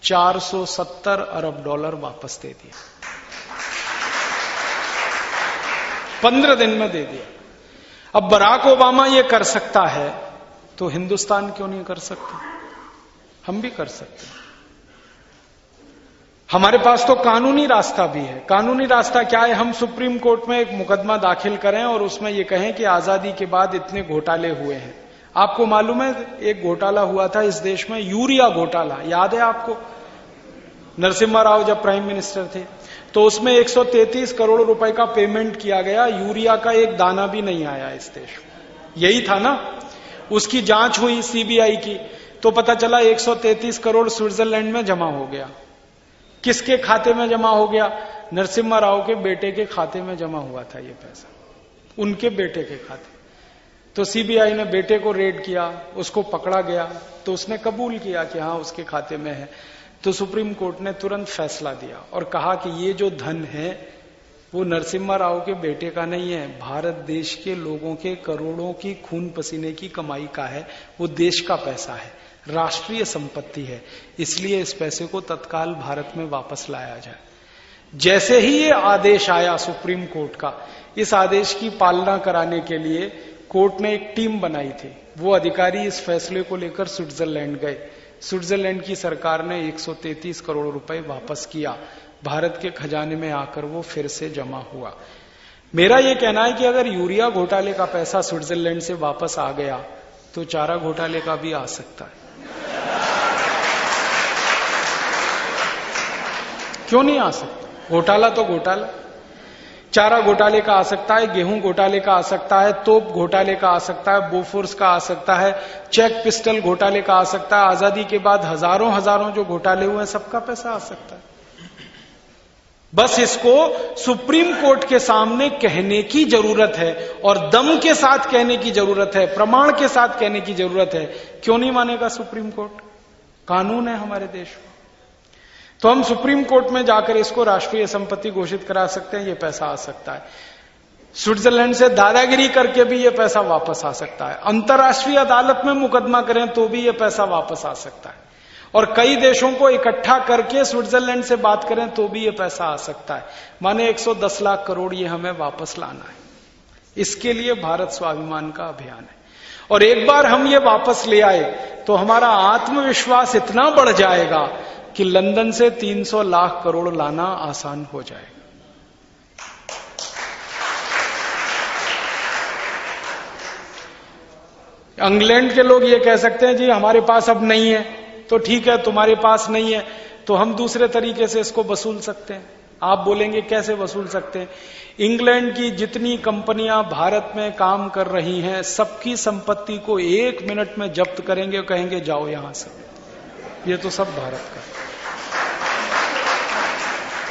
A: 470 अरब डॉलर वापस दे दिया, 15 दिन में दे दिया। अब बराक ओबामा ये कर सकता है, तो हिंदुस्तान क्यों नहीं कर सकते? हम भी कर सकते हैं। हमारे पास तो कानूनी रास्ता भी है। कानूनी रास्ता क्या है, हम सुप्रीम कोर्ट में एक मुकदमा दाखिल करें और उसमें ये कहें कि आजादी के बाद इतने घोटाले हुए हैं। आपको मालूम है एक घोटाला हुआ था इस देश में, यूरिया घोटाला, याद है आपको? नरसिम्हा राव जब प्राइम मिनिस्टर थे तो उसमें 133 करोड़ रुपए का पेमेंट किया गया, यूरिया का एक दाना भी नहीं आया इस देश में। यही था ना? उसकी जांच हुई सीबीआई की, तो पता चला 133 करोड़ स्विट्जरलैंड में जमा हो गया। किसके खाते में जमा हो गया? नरसिम्हा राव के बेटे के खाते में जमा हुआ था ये पैसा, उनके बेटे के खाते। तो सीबीआई ने बेटे को रेड किया, उसको पकड़ा गया, तो उसने कबूल किया कि हाँ उसके खाते में है। तो सुप्रीम कोर्ट ने तुरंत फैसला दिया और कहा कि ये जो धन है वो नरसिम्हा राव के बेटे का नहीं है, भारत देश के लोगों के करोड़ों की खून पसीने की कमाई का है, वो देश का पैसा है, राष्ट्रीय संपत्ति है, इसलिए इस पैसे को तत्काल भारत में वापस लाया जाए। जैसे ही ये आदेश आया सुप्रीम कोर्ट का, इस आदेश की पालना कराने के लिए कोर्ट ने एक टीम बनाई थी। वो अधिकारी इस फैसले को लेकर स्विट्जरलैंड गए। स्विट्जरलैंड की सरकार ने 133 करोड़ रुपए वापस किया, भारत के खजाने में आकर वो फिर से जमा हुआ। मेरा ये कहना है कि अगर यूरिया घोटाले का पैसा स्विट्जरलैंड से वापस आ गया तो चारा घोटाले का भी आ सकता है। क्यों नहीं आ सकता? घोटाला तो घोटाला, चारा घोटाले का आ सकता है, गेहूं घोटाले का आ सकता है, तोप घोटाले का आ सकता है, बोफोर्स का आ सकता है, चेक पिस्टल घोटाले का आ सकता है। आजादी के बाद हजारों जो घोटाले हुए हैं सबका पैसा आ सकता है। बस इसको सुप्रीम कोर्ट के सामने कहने की जरूरत है, और दम के साथ कहने की जरूरत है, प्रमाण के साथ कहने की जरूरत है। क्यों नहीं मानेगा सुप्रीम कोर्ट? कानून है हमारे देश में। तो हम सुप्रीम कोर्ट में जाकर इसको राष्ट्रीय संपत्ति घोषित करा सकते हैं, ये पैसा आ सकता है। स्विट्जरलैंड से दादागिरी करके भी ये पैसा वापस आ सकता है। अंतर्राष्ट्रीय अदालत में मुकदमा करें तो भी ये पैसा वापस आ सकता है, और कई देशों को इकट्ठा करके स्विट्जरलैंड से बात करें तो भी ये पैसा आ सकता है। माने 110 लाख करोड़ ये हमें वापस लाना है। इसके लिए भारत स्वाभिमान का अभियान है। और एक बार हम ये वापस ले आए तो हमारा आत्मविश्वास इतना बढ़ जाएगा कि लंदन से 300 लाख करोड़ लाना आसान हो जाएगा। इंग्लैंड के लोग ये कह सकते हैं जी हमारे पास अब नहीं है, तो ठीक है तुम्हारे पास नहीं है तो हम दूसरे तरीके से इसको वसूल सकते हैं। आप बोलेंगे कैसे वसूल सकते हैं? इंग्लैंड की जितनी कंपनियां भारत में काम कर रही हैं सबकी संपत्ति को 1 मिनट में जब्त करेंगे और कहेंगे जाओ यहां से, ये तो सब भारत का।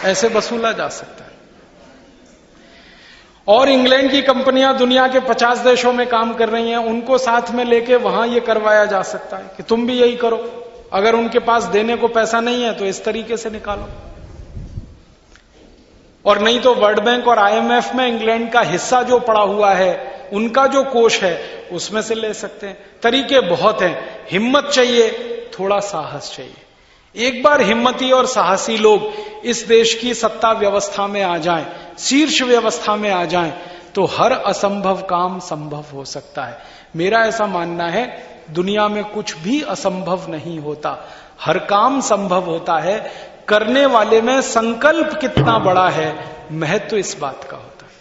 A: ऐसे वसूला जा सकता है। और इंग्लैंड की कंपनियां दुनिया के 50 देशों में काम कर रही हैं, उनको साथ में लेके वहां ये करवाया जा सकता है कि तुम भी यही करो। अगर उनके पास देने को पैसा नहीं है तो इस तरीके से निकालो, और नहीं तो वर्ल्ड बैंक और IMF में इंग्लैंड का हिस्सा जो पड़ा हुआ है, उनका जो कोष है उसमें से ले सकते हैं। तरीके बहुत हैं, हिम्मत चाहिए, थोड़ा साहस चाहिए। एक बार हिम्मती और साहसी लोग इस देश की सत्ता व्यवस्था में आ जाएं, शीर्ष व्यवस्था में आ जाएं, तो हर असंभव काम संभव हो सकता है। मेरा ऐसा मानना है दुनिया में कुछ भी असंभव नहीं होता, हर काम संभव होता है। करने वाले में संकल्प कितना बड़ा है, महत्व इस बात का होता है।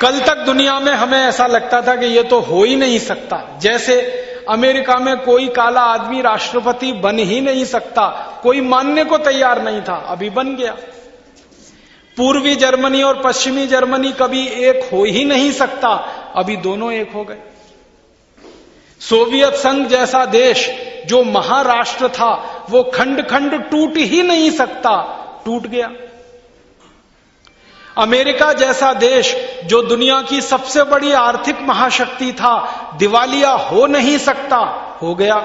A: कल तक दुनिया में हमें ऐसा लगता था कि यह तो हो ही नहीं सकता, जैसे अमेरिका में कोई काला आदमी राष्ट्रपति बन ही नहीं सकता, कोई मानने को तैयार नहीं था, अभी बन गया। पूर्वी जर्मनी और पश्चिमी जर्मनी कभी एक हो ही नहीं सकता, अभी दोनों एक हो गए। सोवियत संघ जैसा देश जो महाराष्ट्र था वो खंड खंड टूट ही नहीं सकता, टूट गया। अमेरिका जैसा देश जो दुनिया की सबसे बड़ी आर्थिक महाशक्ति था, दिवालिया हो नहीं सकता, हो गया।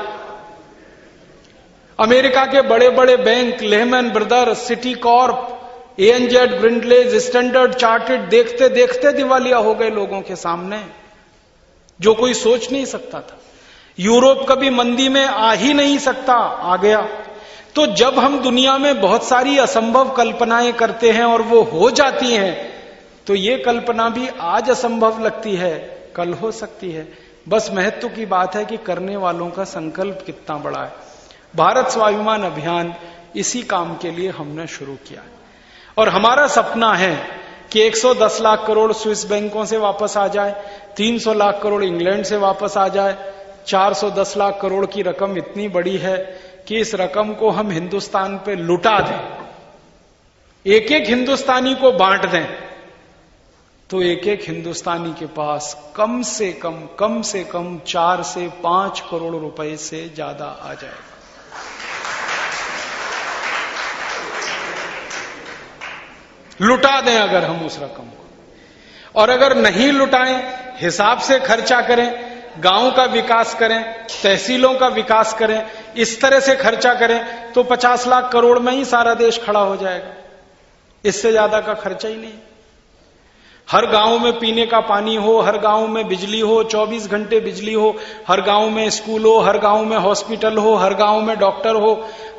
A: अमेरिका के बड़े बड़े bank Lehman brothers, city Corp, ANZ, Grindlays, standard chartered देखते देखते दिवालिया हो गए लोगों के सामने, जो कोई सोच नहीं सकता था। यूरोप कभी मंदी में आ ही नहीं सकता, आ गया। तो जब हम दुनिया में बहुत सारी असंभव कल्पनाएं करते हैं और वो हो जाती हैं, तो ये कल्पना भी आज असंभव लगती है, कल हो सकती है। बस महत्व की बात है कि करने वालों का संकल्प कितना बड़ा है। भारत स्वाभिमान अभियान इसी काम के लिए हमने शुरू किया है, और हमारा सपना है कि 110 लाख करोड़ स्विस बैंकों से वापस आ जाए, 300 लाख करोड़ इंग्लैंड से वापस आ जाए, 410 लाख करोड़ की रकम इतनी बड़ी है कि इस रकम को हम हिंदुस्तान पे लुटा दें, एक एक हिंदुस्तानी को बांट दें, तो एक एक हिंदुस्तानी के पास कम से कम 4 से 5 करोड़ रुपए से ज्यादा आ जाएगा। लुटा दें अगर हम उस रकम को, और अगर नहीं लुटाएं, हिसाब से खर्चा करें, गांव का विकास करें, तहसीलों का विकास करें, इस तरह से खर्चा करें, तो 50 लाख करोड़ में ही सारा देश खड़ा हो जाएगा। इससे ज्यादा का खर्चा ही नहीं। हर गांव में पीने का पानी हो, हर गांव में बिजली हो, 24 घंटे बिजली हो, हर गांव में स्कूल हो, हर गांव में हॉस्पिटल हो, हर गांव में डॉक्टर हो,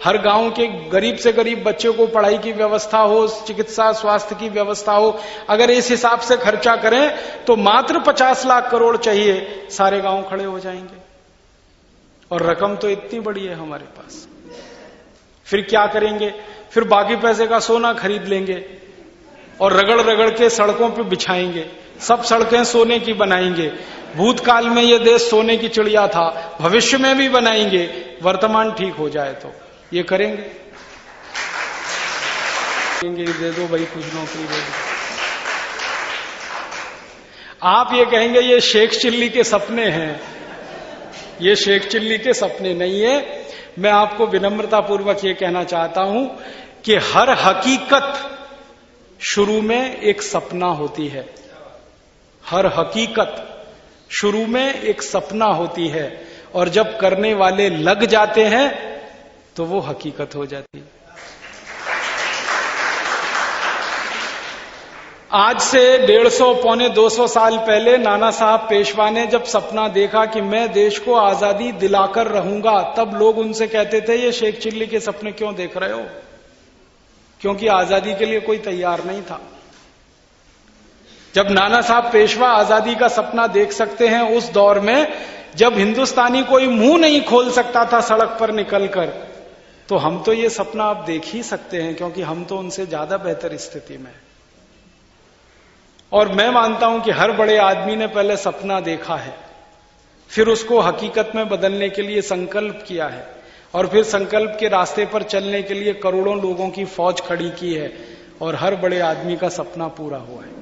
A: हर गांव के गरीब से गरीब बच्चों को पढ़ाई की व्यवस्था हो, चिकित्सा स्वास्थ्य की व्यवस्था हो। अगर इस हिसाब से खर्चा करें तो मात्र 50 लाख करोड़ चाहिए, सारे गांव खड़े हो जाएंगे। और रकम तो इतनी बड़ी है हमारे पास। फिर क्या करेंगे? फिर बाकी पैसे का सोना खरीद लेंगे और रगड़ रगड़ के सड़कों पे बिछाएंगे, सब सड़कें सोने की बनाएंगे। भूतकाल में ये देश सोने की चिड़िया था, भविष्य में भी बनाएंगे, वर्तमान ठीक हो जाए तो ये करेंगे। दे दो भाई, कुछ नौकरी दे दो। आप ये कहेंगे ये शेख चिल्ली के सपने हैं, ये शेख चिल्ली के सपने नहीं है। मैं आपको विनम्रता पूर्वक ये कहना चाहता हूं कि हर हकीकत शुरू में एक सपना होती है। हर हकीकत शुरू में एक सपना होती है, और जब करने वाले लग जाते हैं तो वो हकीकत हो जाती है। आज से 150 पौने 200 साल पहले नाना साहब पेशवा ने जब सपना देखा कि मैं देश को आजादी दिलाकर रहूंगा, तब लोग उनसे कहते थे ये शेख चिल्ली के सपने क्यों देख रहे हो, क्योंकि आजादी के लिए कोई तैयार नहीं था। जब नाना साहब पेशवा आजादी का सपना देख सकते हैं उस दौर में, जब हिंदुस्तानी कोई मुंह नहीं खोल सकता था सड़क पर निकलकर, तो हम तो ये सपना आप देख ही सकते हैं, क्योंकि हम तो उनसे ज्यादा बेहतर स्थिति में हैं। और मैं मानता हूं कि हर बड़े आदमी ने पहले सपना देखा है, फिर उसको हकीकत में बदलने के लिए संकल्प किया है, और फिर संकल्प के रास्ते पर चलने के लिए करोड़ों लोगों की फौज खड़ी की है, और हर बड़े आदमी का सपना पूरा हुआ है।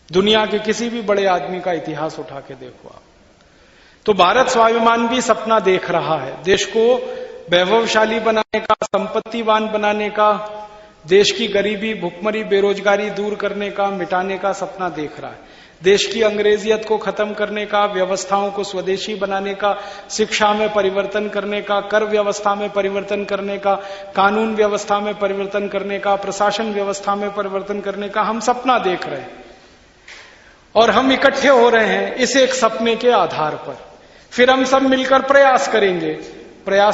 A: दुनिया के किसी भी बड़े आदमी का इतिहास उठा के देखो आप। तो भारत स्वाभिमान भी सपना देख रहा है, देश को वैभवशाली बनाने का, संपत्तिवान बनाने का, देश की गरीबी, भुखमरी, बेरोजगारी दूर करने का, मिटाने का सपना देख रहा है। देश की अंग्रेजियत को खत्म करने का, व्यवस्थाओं को स्वदेशी बनाने का, शिक्षा में परिवर्तन करने का, कर व्यवस्था में परिवर्तन करने का, कानून व्यवस्था में परिवर्तन करने का, प्रशासन व्यवस्था में परिवर्तन करने का हम सपना देख रहे हैं। और हम इकट्ठे हो रहे हैं इस एक सपने के आधार पर। फिर हम सब मिलकर प्रयास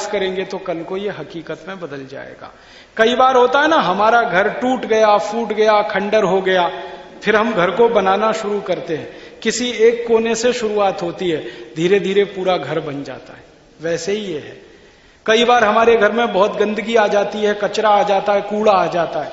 A: करेंगे तो कल को ये हकीकत में बदल जाएगा। कई बार होता है ना, हमारा घर टूट गया, फूट गया, खंडर हो गया, फिर हम घर को बनाना शुरू करते हैं। किसी एक कोने से शुरुआत होती है, धीरे धीरे पूरा घर बन जाता है। वैसे ही ये है, कई बार हमारे घर में बहुत गंदगी आ जाती है, कचरा आ जाता है, कूड़ा आ जाता है,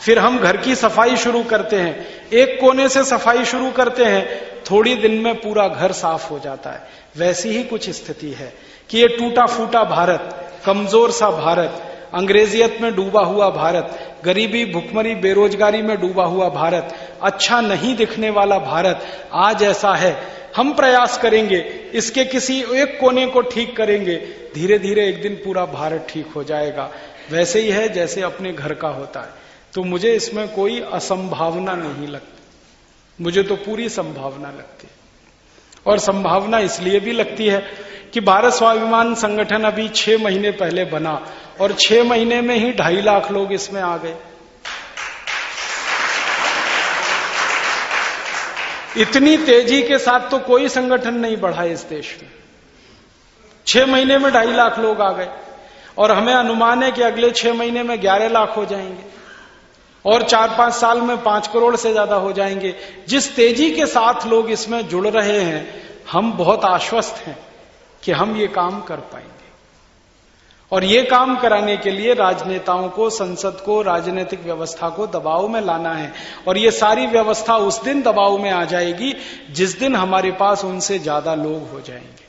A: फिर हम घर की सफाई शुरू करते हैं। एक कोने से सफाई शुरू करते हैं, थोड़ी दिन में पूरा घर साफ हो जाता है। वैसी ही कुछ स्थिति है कि ये टूटा फूटा भारत, कमजोर सा भारत, अंग्रेजियत में डूबा हुआ भारत, गरीबी, भुखमरी, बेरोजगारी में डूबा हुआ भारत, अच्छा नहीं दिखने वाला भारत आज ऐसा है। हम प्रयास करेंगे, इसके किसी एक कोने को ठीक करेंगे, धीरे धीरे एक दिन पूरा भारत ठीक हो जाएगा। वैसे ही है जैसे अपने घर का होता है। तो मुझे इसमें कोई असंभावना नहीं लगती, मुझे तो पूरी संभावना लगती है। और संभावना इसलिए भी लगती है कि भारत स्वाभिमान संगठन अभी 6 महीने पहले बना, और 6 महीने में ही 2.5 लाख लोग इसमें आ गए। इतनी तेजी के साथ तो कोई संगठन नहीं बढ़ा इस देश में। 6 महीने में 2.5 लाख लोग आ गए, और हमें अनुमान है कि अगले 6 महीने में 11 लाख हो जाएंगे, और 4-5 साल में 5 करोड़ से ज्यादा हो जाएंगे। जिस तेजी के साथ लोग इसमें जुड़ रहे हैं, हम बहुत आश्वस्त हैं कि हम ये काम कर पाएंगे। और ये काम कराने के लिए राजनेताओं को, संसद को, राजनीतिक व्यवस्था को दबाव में लाना है। और ये सारी व्यवस्था उस दिन दबाव में आ जाएगी जिस दिन हमारे पास उनसे ज्यादा लोग हो जाएंगे।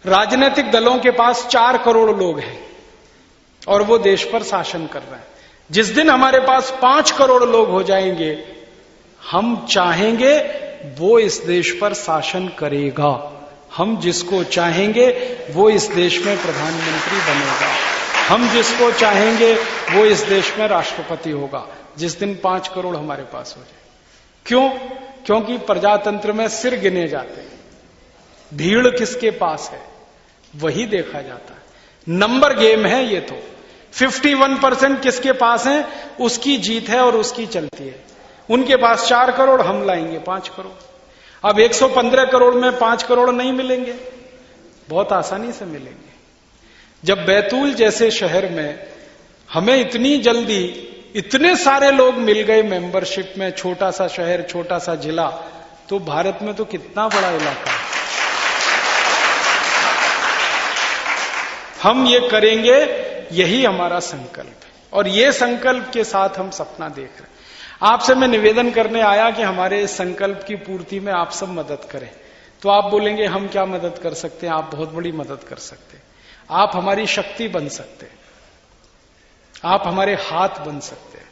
A: राजनीतिक दलों के पास 4 करोड़ लोग हैं और वो देश पर शासन कर रहे हैं। जिस दिन हमारे पास 5 करोड़ लोग हो जाएंगे, हम चाहेंगे वो इस देश पर शासन करेगा। हम जिसको चाहेंगे वो इस देश में प्रधानमंत्री बनेगा। हम जिसको चाहेंगे वो इस देश में राष्ट्रपति होगा, जिस दिन 5 करोड़ हमारे पास हो जाए। क्यों? क्योंकि प्रजातंत्र में सिर गिने जाते हैं, भीड़ किसके पास है वही देखा जाता है। नंबर गेम है ये तो। 51% किसके पास है उसकी जीत है और उसकी चलती है। उनके पास 4 करोड़, हम लाएंगे 5 करोड़। अब 115 करोड़ में 5 करोड़ नहीं मिलेंगे, बहुत आसानी से मिलेंगे। जब बैतूल जैसे शहर में हमें इतनी जल्दी इतने सारे लोग मिल गए मेंबरशिप में, छोटा सा शहर, छोटा सा जिला, तो भारत में तो कितना बड़ा इलाका है। हम ये करेंगे, यही हमारा संकल्प है। और ये संकल्प के साथ हम सपना देख रहे हैं। आपसे मैं निवेदन करने आया कि हमारे इस संकल्प की पूर्ति में आप सब मदद करें। तो आप बोलेंगे हम क्या मदद कर सकते हैं? आप बहुत बड़ी मदद कर सकते हैं। आप हमारी शक्ति बन सकते हैं, आप हमारे हाथ बन सकते हैं।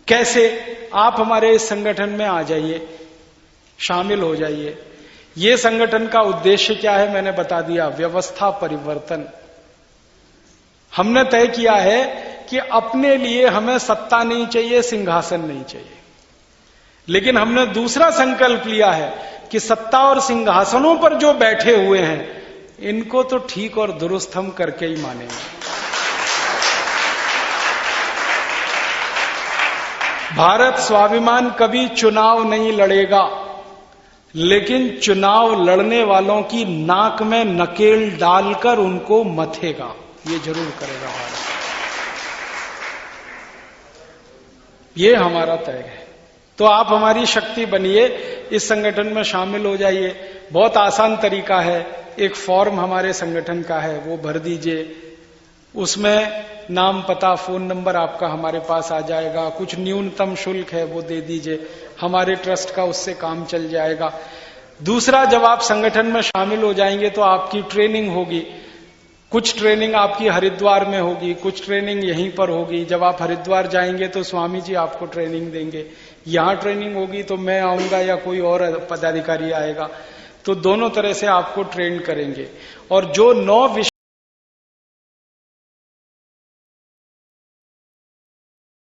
A: कैसे? आप हमारे इस संगठन में आ जाइए, शामिल हो जाइए। ये संगठन का उद्देश्य क्या है मैंने बता दिया, व्यवस्था परिवर्तन। हमने तय किया है कि अपने लिए हमें सत्ता नहीं चाहिए, सिंहासन नहीं चाहिए, लेकिन हमने दूसरा संकल्प लिया है कि सत्ता और सिंहासनों पर जो बैठे हुए हैं इनको तो ठीक और दुरुस्त हम करके ही मानेंगे। भारत स्वाभिमान कभी चुनाव नहीं लड़ेगा, लेकिन चुनाव लड़ने वालों की नाक में नकेल डालकर उनको मथेगा, ये जरूर करेगा भारत। ये हमारा तय है। तो आप हमारी शक्ति बनिए, इस संगठन में शामिल हो जाइए। बहुत आसान तरीका है, एक फॉर्म हमारे संगठन का है, वो भर दीजिए। उसमें नाम, पता, फोन नंबर आपका हमारे पास आ जाएगा। कुछ न्यूनतम शुल्क है वो दे दीजिए, हमारे ट्रस्ट का उससे काम चल जाएगा। दूसरा, जब आप संगठन में शामिल हो जाएंगे तो आपकी ट्रेनिंग होगी। कुछ ट्रेनिंग आपकी हरिद्वार में होगी, कुछ ट्रेनिंग यहीं पर होगी। जब आप हरिद्वार जाएंगे तो स्वामी जी आपको ट्रेनिंग देंगे। यहां ट्रेनिंग होगी तो मैं आऊंगा या कोई और पदाधिकारी आएगा, तो दोनों तरह से आपको ट्रेन करेंगे। और जो 9